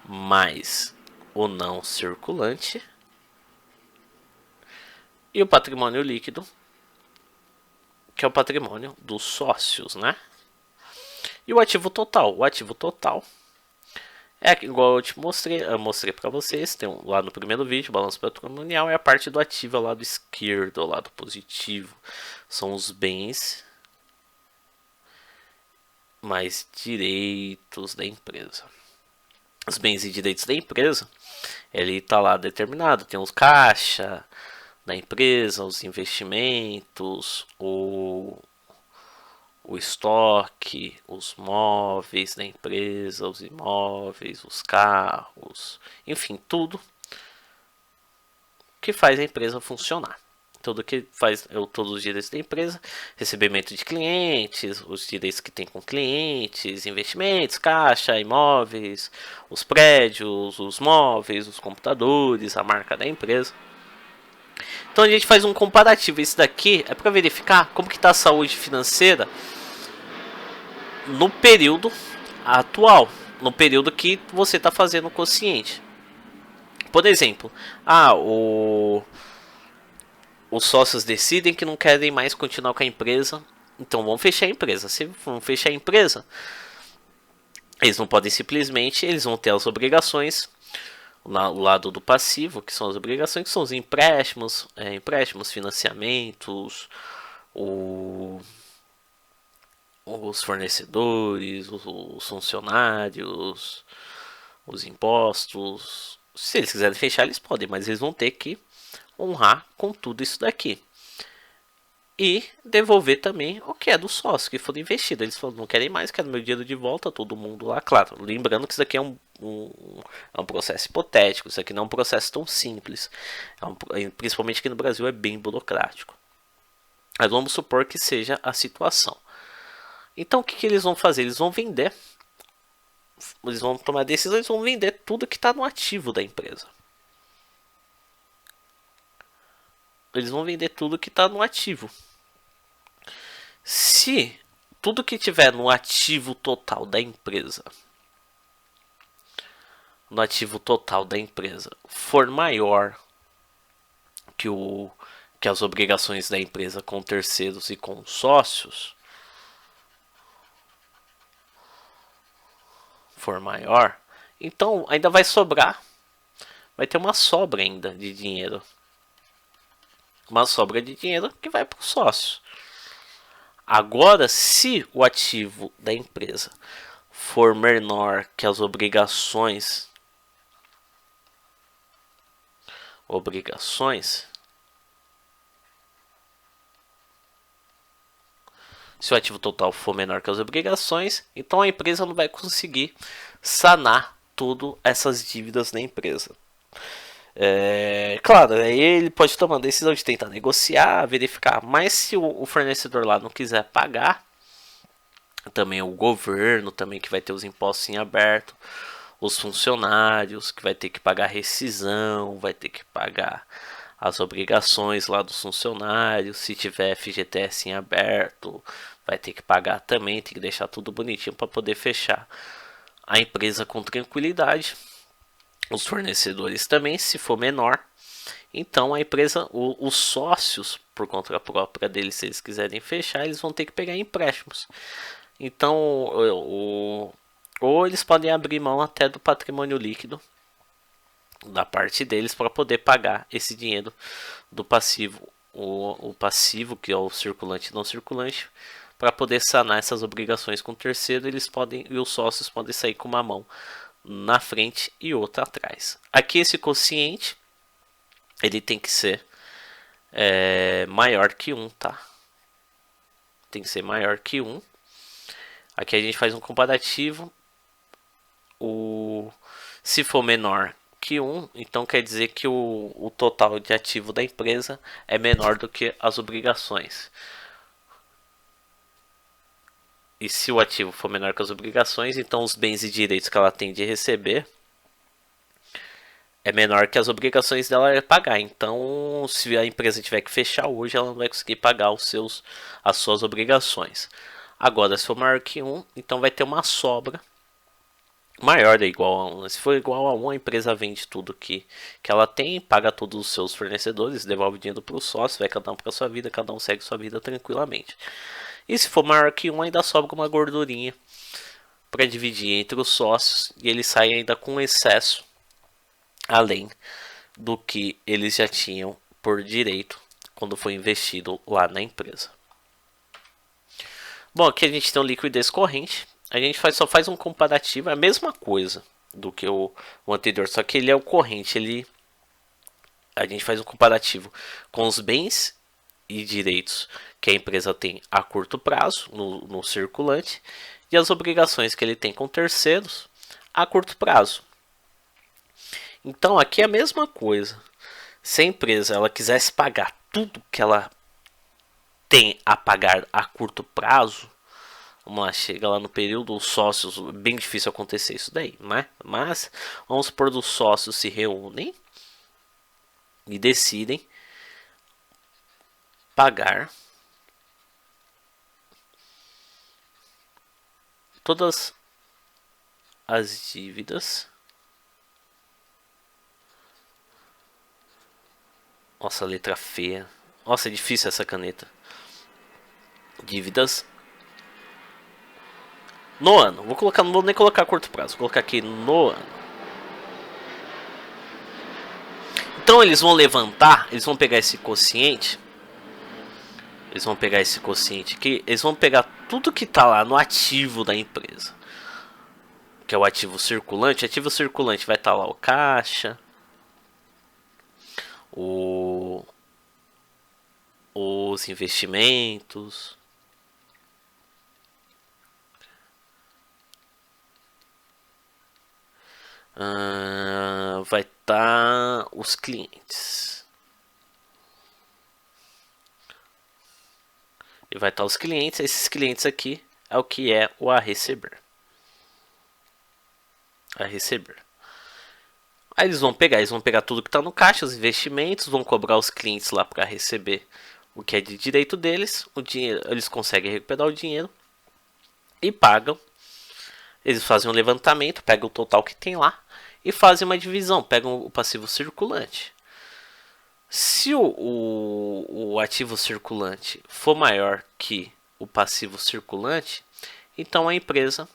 mais o não circulante, e o patrimônio líquido, que é o patrimônio dos sócios, né? E o ativo total É igual eu mostrei para vocês, tem lá no primeiro vídeo, o balanço patrimonial é a parte do ativo ao lado esquerdo, ao lado positivo. São os bens mais direitos da empresa. Os bens e direitos da empresa, ele está lá determinado, tem os caixa da empresa, os investimentos, o estoque, os móveis da empresa, os imóveis, os carros, enfim, tudo que faz a empresa funcionar. Tudo que faz todos os direitos da empresa, recebimento de clientes, os direitos que tem com clientes, investimentos, caixa, imóveis, os prédios, os móveis, os computadores, a marca da empresa. Então a gente faz um comparativo. Esse daqui é para verificar como que está a saúde financeira no período atual, no período que você está fazendo o quociente. Por exemplo, os sócios decidem que não querem mais continuar com a empresa, então vão fechar a empresa. Se vão fechar a empresa, eles não podem simplesmente, eles vão ter as obrigações, o lado do passivo, que são as obrigações, que são os empréstimos, financiamentos, os fornecedores, os funcionários, os impostos. Se eles quiserem fechar, eles podem, mas eles vão ter que honrar com tudo isso daqui. E devolver também o que é do sócio, que for investido. Eles falam, não querem mais, quero meu dinheiro de volta, todo mundo lá. Claro, lembrando que isso daqui é um processo hipotético, isso aqui não é um processo tão simples. Principalmente aqui no Brasil é bem burocrático. Mas vamos supor que seja a situação. Então o que eles vão fazer? Eles vão vender. Eles vão tomar decisão, eles vão vender tudo que está no ativo da empresa. Eles vão vender tudo que está no ativo. Se tudo que tiver no ativo total da empresa, for maior que as obrigações da empresa com terceiros e com sócios, for maior, então ainda vai sobrar, vai ter uma sobra ainda de dinheiro. Uma sobra de dinheiro que vai para o sócio. Agora, se o ativo da empresa for menor que as obrigações, se o ativo total for menor que as obrigações, então a empresa não vai conseguir sanar todas essas dívidas da empresa. Claro, aí ele pode tomar a decisão de tentar negociar, verificar, mas se o fornecedor lá não quiser pagar, também o governo também que vai ter os impostos em aberto, os funcionários que vai ter que pagar rescisão, vai ter que pagar as obrigações lá dos funcionários, se tiver FGTS em aberto, vai ter que pagar também, tem que deixar tudo bonitinho para poder fechar a empresa com tranquilidade. Os fornecedores também, se for menor. Então a empresa, os sócios, por conta própria deles, se eles quiserem fechar, eles vão ter que pegar empréstimos. Então, ou eles podem abrir mão até do patrimônio líquido da parte deles para poder pagar esse dinheiro do passivo. O passivo, que é o circulante e não circulante, para poder sanar essas obrigações com o terceiro, eles podem, e os sócios podem sair com uma mão na frente e outra atrás. Aqui esse quociente ele tem que ser maior que 1, tá? Tem que ser maior que 1. Aqui a gente faz um comparativo. Se for menor que 1, então quer dizer que o total de ativo da empresa é menor do que as obrigações. E se o ativo for menor que as obrigações, então os bens e direitos que ela tem de receber é menor que as obrigações dela pagar. Então, se a empresa tiver que fechar hoje, ela não vai conseguir pagar as suas obrigações. Agora, se for maior que 1, então vai ter uma sobra maior ou igual a 1. Se for igual a 1, a empresa vende tudo que ela tem, paga todos os seus fornecedores, devolve dinheiro para o sócio, vai cada um para sua vida, cada um segue sua vida tranquilamente. E se for maior que 1, ainda sobra uma gordurinha para dividir entre os sócios e eles saem ainda com excesso além do que eles já tinham por direito quando foi investido lá na empresa. Bom, aqui a gente tem o liquidez corrente. A gente só faz um comparativo, é a mesma coisa do que o anterior, só que ele é o corrente. A gente faz um comparativo com os bens e direitos que a empresa tem a curto prazo no circulante e as obrigações que ele tem com terceiros a curto prazo. Então aqui é a mesma coisa. Se a empresa ela quisesse pagar tudo que ela tem a pagar a curto prazo, vamos lá, chega lá no período, os sócios, bem difícil acontecer isso daí, né? Mas vamos supor, os sócios se reúnem e decidem pagar todas as dívidas. Nossa, letra feia. Nossa, é difícil essa caneta. Dívidas no ano. Não vou nem colocar a curto prazo. Vou colocar aqui no ano. Então eles vão levantar. Eles vão pegar esse quociente. Eles vão pegar esse quociente aqui. Eles vão pegar tudo que está lá no ativo da empresa, que é o ativo circulante. O ativo circulante vai estar lá o caixa, os investimentos, vai estar os clientes. E vai estar os clientes. Esses clientes aqui é o que é o a receber. A receber. Aí eles vão pegar tudo que está no caixa, os investimentos, vão cobrar os clientes lá para receber o que é de direito deles. O dinheiro, eles conseguem recuperar o dinheiro e pagam. Eles fazem um levantamento, pegam o total que tem lá e fazem uma divisão, pegam o passivo circulante. Se o ativo circulante for maior que o passivo circulante, então a empresa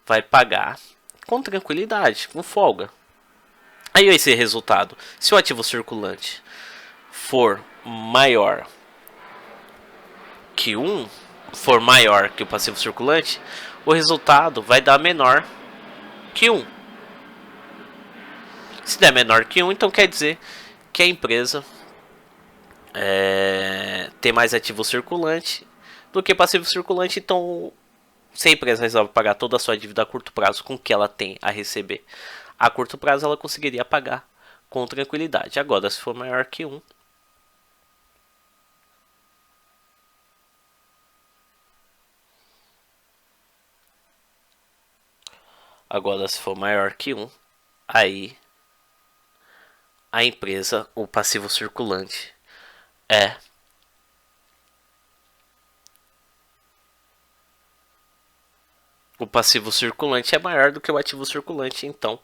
vai pagar com tranquilidade, com folga. Aí esse resultado, se o ativo circulante for maior que 1, for maior que o passivo circulante, o resultado vai dar menor que 1. Se der menor que 1, então quer dizer que a empresa tem mais ativo circulante do que passivo circulante. Então, se a empresa resolve pagar toda a sua dívida a curto prazo com o que ela tem a receber a curto prazo, ela conseguiria pagar com tranquilidade. Agora, se for maior que 1, aí a empresa, o passivo circulante é maior do que o ativo circulante. Então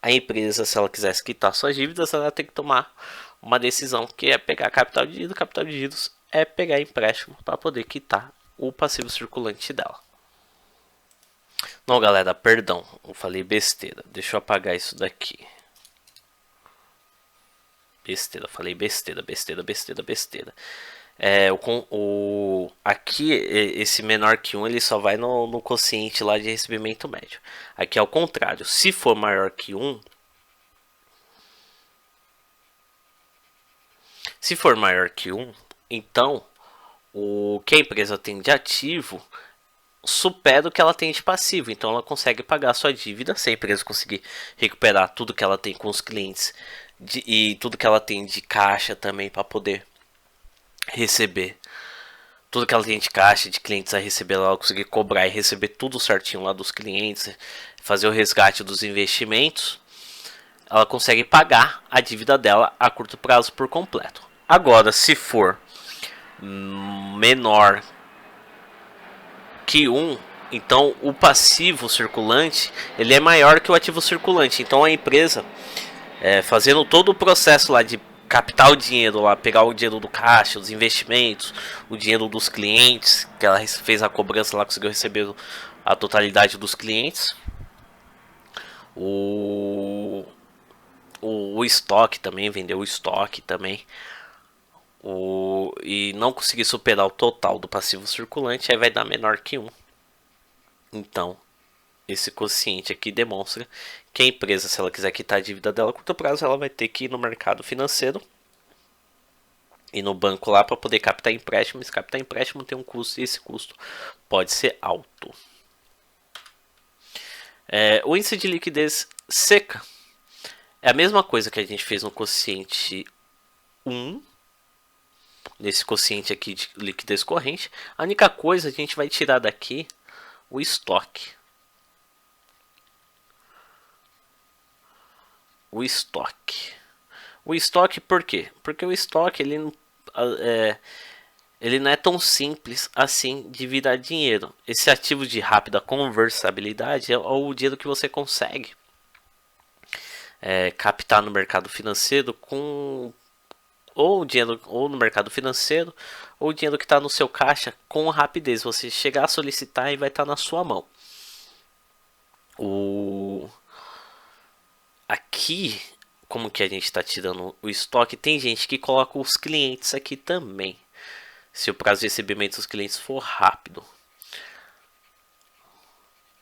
a empresa, se ela quisesse quitar suas dívidas, ela tem que tomar uma decisão, que é pegar capital de giro. Capital de giros é pegar empréstimo para poder quitar o passivo circulante dela. Não, galera, perdão, eu falei besteira. Deixa eu apagar isso daqui. Falei besteira. Aqui, esse menor que 1, ele só vai no quociente lá de recebimento médio. Aqui é o contrário. Se for maior que 1, então o que a empresa tem de ativo supera o que ela tem de passivo. Então ela consegue pagar a sua dívida, se a empresa conseguir recuperar tudo que ela tem com os clientes e tudo que ela tem de caixa também, para poder receber tudo que ela tem de caixa de clientes a receber, ela conseguir cobrar e receber tudo certinho lá dos clientes, fazer o resgate dos investimentos, ela consegue pagar a dívida dela a curto prazo por completo. Agora, se for menor que 1, então o passivo circulante ele é maior que o ativo circulante. Então a empresa, fazendo todo o processo lá de captar o dinheiro lá, pegar o dinheiro do caixa, os investimentos, o dinheiro dos clientes, que ela fez a cobrança lá, conseguiu receber a totalidade dos clientes, o, o estoque também, vender o estoque também, e não conseguir superar o total do passivo circulante, aí vai dar menor que 1. Então, esse quociente aqui demonstra que a empresa, se ela quiser quitar a dívida dela a curto prazo, ela vai ter que ir no mercado financeiro e no banco lá para poder captar empréstimo. Esse captar empréstimo tem um custo e esse custo pode ser alto. O índice de liquidez seca é a mesma coisa que a gente fez no quociente 1, nesse quociente aqui de liquidez corrente. A única coisa, a gente vai tirar daqui o estoque. O estoque por quê? Porque o estoque ele não é tão simples assim de virar dinheiro. Esse ativo de rápida conversabilidade é o dinheiro que você consegue captar no mercado financeiro com ou dinheiro ou no mercado financeiro ou dinheiro que está no seu caixa com rapidez. Você chegar a solicitar e vai estar na sua mão. Aqui, como que a gente está tirando o estoque, tem gente que coloca os clientes aqui também. Se o prazo de recebimento dos clientes for rápido.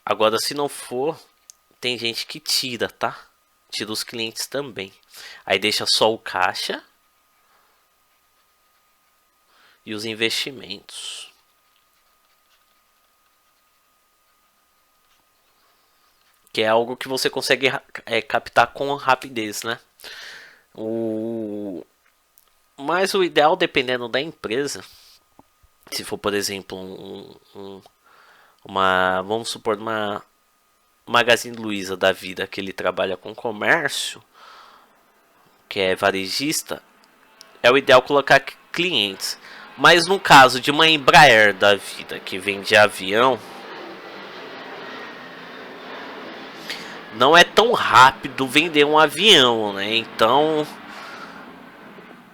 Agora, se não for, tem gente que tira, tá? Tira os clientes também. Aí deixa só o caixa e os investimentos. Que é algo que você consegue captar com rapidez, né? Mas o ideal, dependendo da empresa, se for, por exemplo, vamos supor, uma Magazine Luiza da vida, que ele trabalha com comércio, que é varejista, é o ideal colocar clientes. Mas no caso de uma Embraer da vida, que vende avião, não é tão rápido vender um avião, né? Então,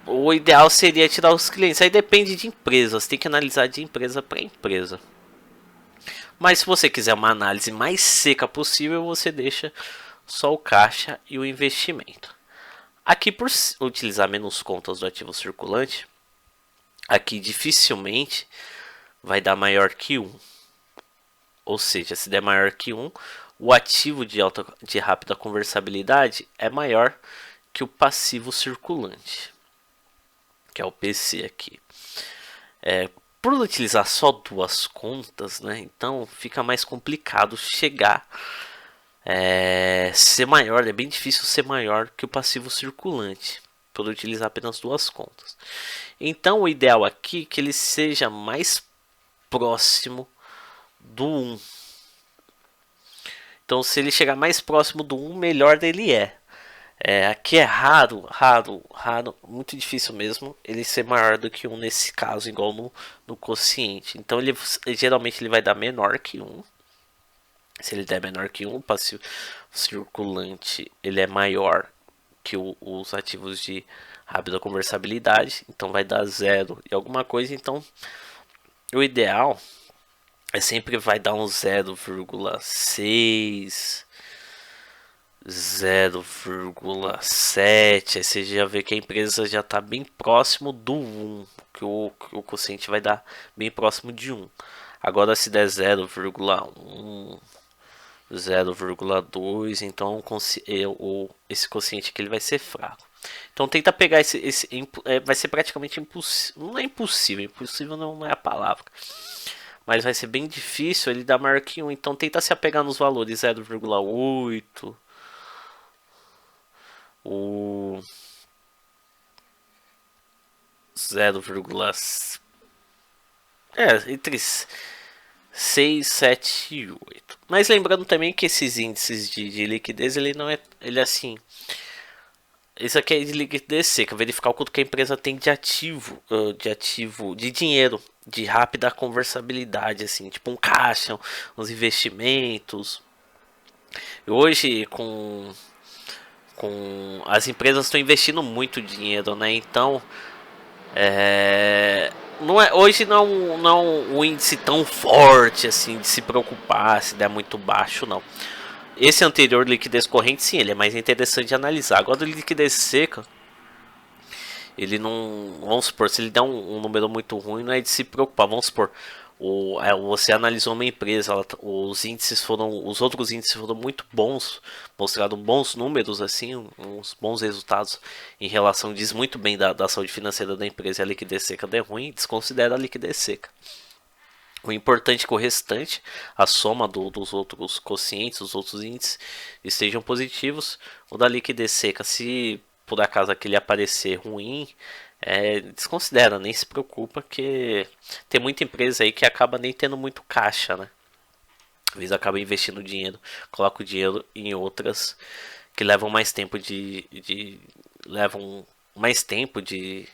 o ideal seria tirar os clientes. Aí depende de empresas, tem que analisar de empresa para empresa. Mas se você quiser uma análise mais seca possível, você deixa só o caixa e o investimento. Aqui, por utilizar menos contas do ativo circulante, aqui dificilmente vai dar maior que 1. Ou seja, se der maior que 1, o ativo de rápida conversabilidade é maior que o passivo circulante, que é o PC aqui. Por utilizar só duas contas, né, então fica mais complicado chegar ser maior, é bem difícil ser maior que o passivo circulante por utilizar apenas duas contas. Então o ideal aqui é que ele seja mais próximo do 1. Então se ele chegar mais próximo do 1, melhor ele é. Aqui é raro, muito difícil mesmo ele ser maior do que 1 nesse caso, igual no quociente. Então geralmente ele vai dar menor que 1. Se ele der menor que 1, o passivo circulante ele é maior que os ativos de rápida conversabilidade, então vai dar 0 e alguma coisa. Então o ideal sempre vai dar um 0,6, 0,7. Aí você já vê que a empresa já está bem próximo do 1, que o quociente vai dar bem próximo de 1. Agora se der 0,1, 0,2, então esse quociente aqui ele vai ser fraco. Então tenta pegar vai ser praticamente impossível, não é impossível, impossível não é a palavra, mas vai ser bem difícil ele dar maior que 1, então tenta se apegar nos valores 0,8, o 0, entre 6, 7 e 8. Mas lembrando também que esses índices de liquidez, ele não é, ele assim, isso aqui é de liquidez seca, verificar o quanto que a empresa tem de ativo, de dinheiro, de rápida conversabilidade, assim, tipo um caixa, uns investimentos. Hoje com as empresas estão investindo muito dinheiro, né? Então não é, hoje não é um índice tão forte assim de se preocupar se der muito baixo, não. Esse anterior, liquidez corrente, sim, ele é mais interessante de analisar. Agora, o liquidez seca, ele não. Vamos supor, se ele der um número muito ruim, não é de se preocupar. Vamos supor, você analisou uma empresa, os outros índices foram muito bons, mostraram bons números, assim, uns bons resultados em relação, diz muito bem da saúde financeira da empresa, e a liquidez seca der ruim, desconsidera a liquidez seca. O importante é que o restante, a soma dos outros quocientes, os outros índices, estejam positivos. O da liquidez seca, se por acaso aquele aparecer ruim, desconsidera, nem se preocupa, que tem muita empresa aí que acaba nem tendo muito caixa, né? Às vezes acaba investindo dinheiro, coloca o dinheiro em outras que levam mais tempo levam mais tempo de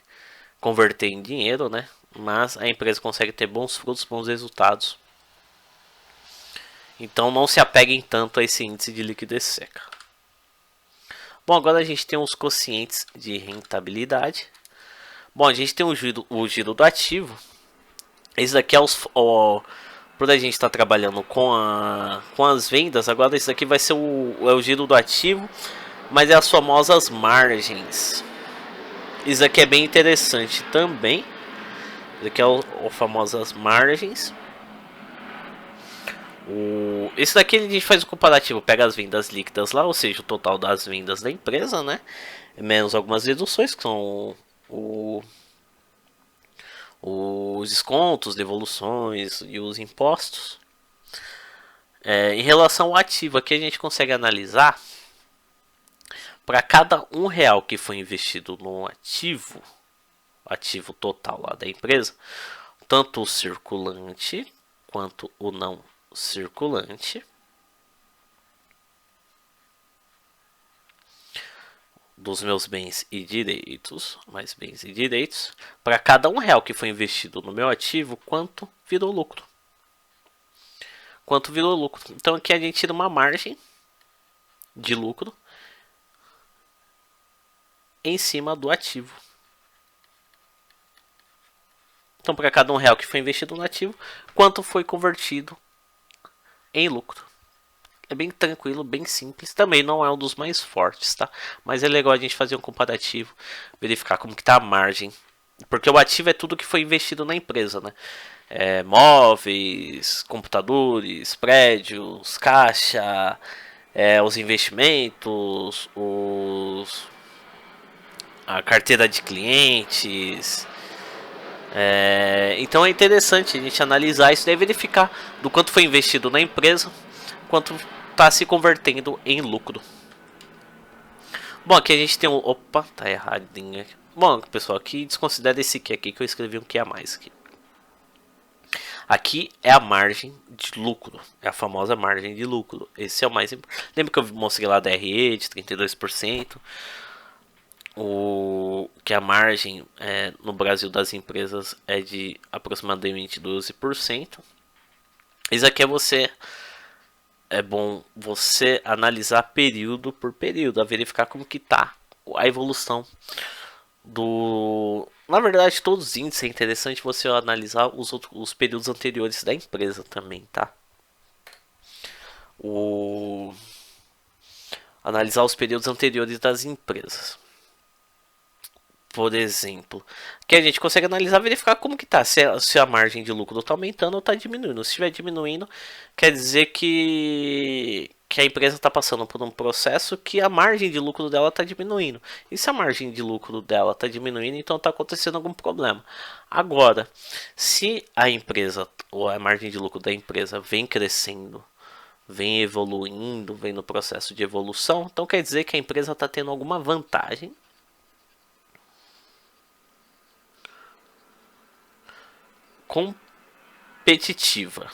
converter em dinheiro, né? Mas a empresa consegue ter bons frutos, bons resultados. Então não se apeguem tanto a esse índice de liquidez seca. Bom, agora a gente tem os quocientes de rentabilidade. Bom, a gente tem o giro do ativo. Esse daqui é por a gente estar trabalhando com as vendas, agora esse daqui vai ser o giro do ativo, mas é as famosas margens. Isso aqui é bem interessante também. Isso aqui é o famosas margens. Esse daqui a gente faz o comparativo, pega as vendas líquidas lá, ou seja, o total das vendas da empresa, né? Menos algumas deduções, que são os descontos, devoluções e os impostos. Em relação ao ativo, aqui a gente consegue analisar para cada R$ 1 que foi investido no ativo total lá da empresa, tanto o circulante quanto o não circulante, dos meus bens e direitos, mais bens e direitos, para cada R$ 1 que foi investido no meu ativo, quanto virou lucro. Quanto virou lucro. Então aqui a gente tira uma margem de lucro em cima do ativo. Então, para cada R$ 1 que foi investido no ativo, quanto foi convertido em lucro. É bem tranquilo, bem simples. Também não é um dos mais fortes, tá? Mas é legal a gente fazer um comparativo, verificar como que tá a margem. Porque o ativo é tudo que foi investido na empresa, né? Móveis, computadores, prédios, caixa, os investimentos, a carteira de clientes. Então é interessante a gente analisar isso e verificar do quanto foi investido na empresa, quanto está se convertendo em lucro. Bom, aqui a gente tem opa, tá erradinho. Bom, pessoal, aqui desconsidera esse aqui que eu escrevi um que a mais aqui. Aqui é a margem de lucro, é a famosa margem de lucro. Esse é o mais importante. Lembra que eu mostrei lá da RE de 32%? Que a margem no Brasil das empresas é de aproximadamente 12%. Isso aqui é bom você analisar período por período, a verificar como que tá a evolução na verdade, todos os índices é interessante você analisar os períodos anteriores da empresa também, tá? Analisar os períodos anteriores das empresas. Por exemplo, que a gente consegue analisar, verificar como que tá, se a margem de lucro está aumentando ou está diminuindo. Se estiver diminuindo, quer dizer que a empresa está passando por um processo que a margem de lucro dela está diminuindo. E se a margem de lucro dela está diminuindo, então está acontecendo algum problema. Agora, se a empresa ou a margem de lucro da empresa vem crescendo, vem evoluindo, vem no processo de evolução, então quer dizer que a empresa está tendo alguma vantagem competitiva.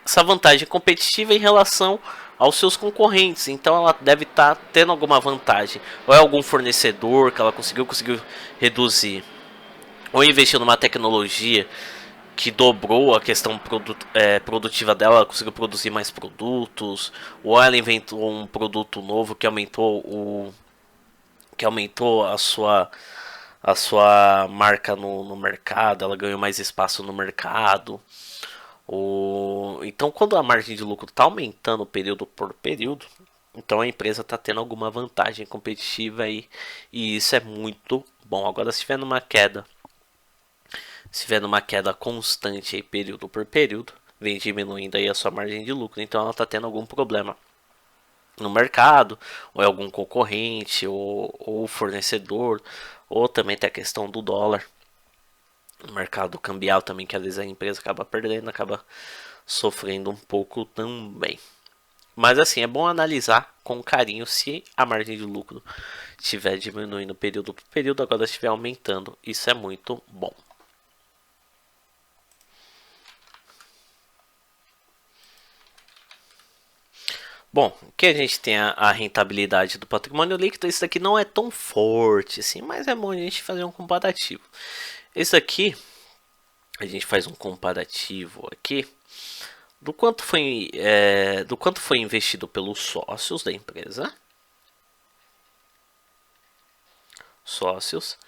Essa vantagem competitiva em relação aos seus concorrentes, então ela deve estar tendo alguma vantagem, ou é algum fornecedor que ela conseguiu reduzir, ou investiu numa tecnologia que dobrou a questão produtiva dela, ela conseguiu produzir mais produtos, ou ela inventou um produto novo que aumentou a a sua marca no mercado, ela ganhou mais espaço no mercado. Então, quando a margem de lucro está aumentando período por período, então a empresa está tendo alguma vantagem competitiva aí, e isso é muito bom. Agora, se tiver numa queda constante aí, período por período, vem diminuindo aí a sua margem de lucro, então ela está tendo algum problema no mercado, ou é algum concorrente, ou fornecedor, ou também tem a questão do dólar, no mercado cambial também, que às vezes a empresa acaba perdendo, acaba sofrendo um pouco também. Mas assim, é bom analisar com carinho se a margem de lucro estiver diminuindo período por período, agora estiver aumentando, isso é muito bom. Bom, aqui a gente tem a rentabilidade do patrimônio líquido. Isso aqui não é tão forte assim, mas é bom a gente fazer um comparativo. Esse aqui, a gente faz um comparativo aqui do quanto foi investido pelos sócios da empresa. Sócios.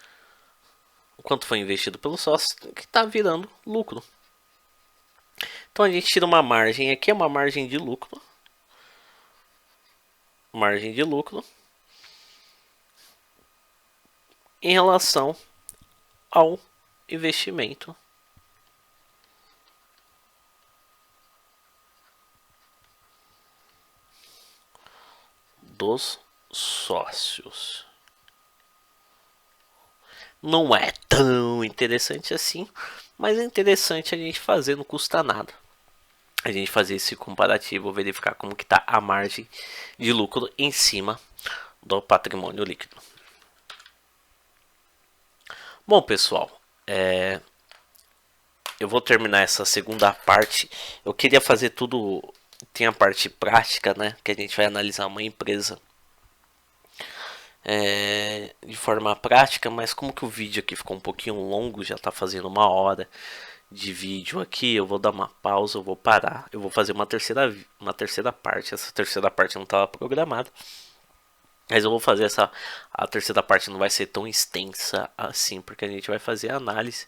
O quanto foi investido pelos sócios que está virando lucro. Então a gente tira uma margem aqui, é uma margem de lucro. Margem de lucro em relação ao investimento dos sócios. Não é tão interessante assim, mas é interessante a gente fazer, não custa nada. A gente fazer esse comparativo, verificar como que está a margem de lucro em cima do patrimônio líquido. Bom, pessoal, eu vou terminar essa segunda parte. Eu queria fazer tudo, tem a parte prática, né, que a gente vai analisar uma empresa de forma prática, mas como que o vídeo aqui ficou um pouquinho longo, já está fazendo 1 hora de vídeo aqui, eu vou dar uma pausa, eu vou parar, eu vou fazer uma terceira parte. Essa terceira parte não estava programada, mas eu vou fazer a terceira parte não vai ser tão extensa assim, porque a gente vai fazer a análise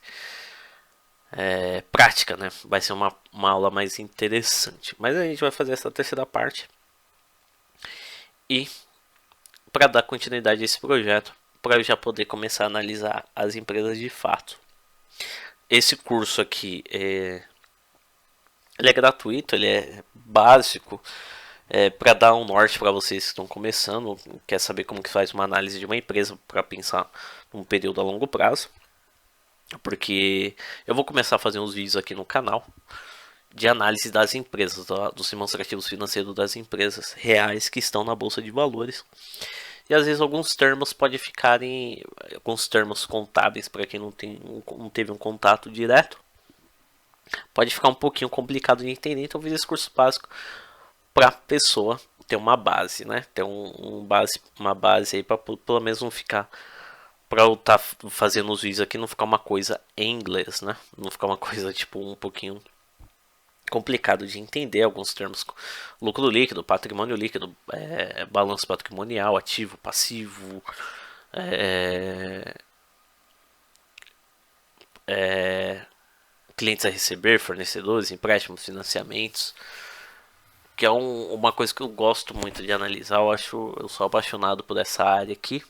prática, né? Vai ser uma aula mais interessante, mas a gente vai fazer essa terceira parte e para dar continuidade a esse projeto, para eu já poder começar a analisar as empresas de fato. Esse curso aqui ele é gratuito, ele é básico, para dar um norte para vocês que estão começando, quer saber como que faz uma análise de uma empresa para pensar num período a longo prazo. Porque eu vou começar a fazer uns vídeos aqui no canal de análise das empresas, dos demonstrativos financeiros das empresas reais que estão na bolsa de valores. E às vezes alguns termos podem ficarem, alguns termos contábeis para quem não teve um contato direto, pode ficar um pouquinho complicado de entender. Então eu fiz esse curso básico para a pessoa ter uma base, né? Ter uma base aí para pelo menos não ficar, para eu estar fazendo os vídeos aqui não ficar uma coisa em inglês, né? Não ficar uma coisa tipo um pouquinho complicado de entender alguns termos: lucro líquido, patrimônio líquido, balanço patrimonial, ativo, passivo, clientes a receber, fornecedores, empréstimos, financiamentos, que é uma coisa que eu gosto muito de analisar. Eu sou apaixonado por essa área aqui,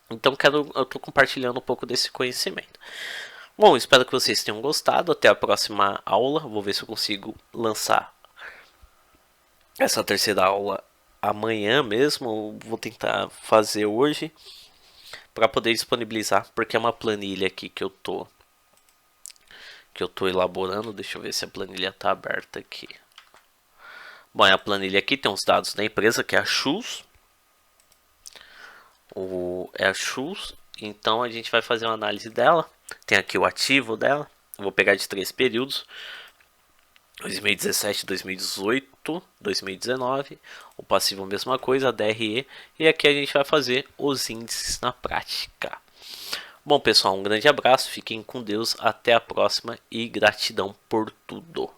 então eu tô compartilhando um pouco desse conhecimento. Bom, espero que vocês tenham gostado. Até a próxima aula. Vou ver se eu consigo lançar essa terceira aula amanhã mesmo. Vou tentar fazer hoje para poder disponibilizar, porque é uma planilha aqui que eu tô elaborando. Deixa eu ver se a planilha está aberta aqui. Bom, a planilha aqui tem os dados da empresa, que é a Shoes. É a Shoes. Então a gente vai fazer uma análise dela. Tem aqui o ativo dela. Eu vou pegar de 3 períodos: 2017, 2018, 2019. O passivo, a mesma coisa, a DRE. E aqui a gente vai fazer os índices na prática. Bom, pessoal, um grande abraço. Fiquem com Deus. Até a próxima e gratidão por tudo.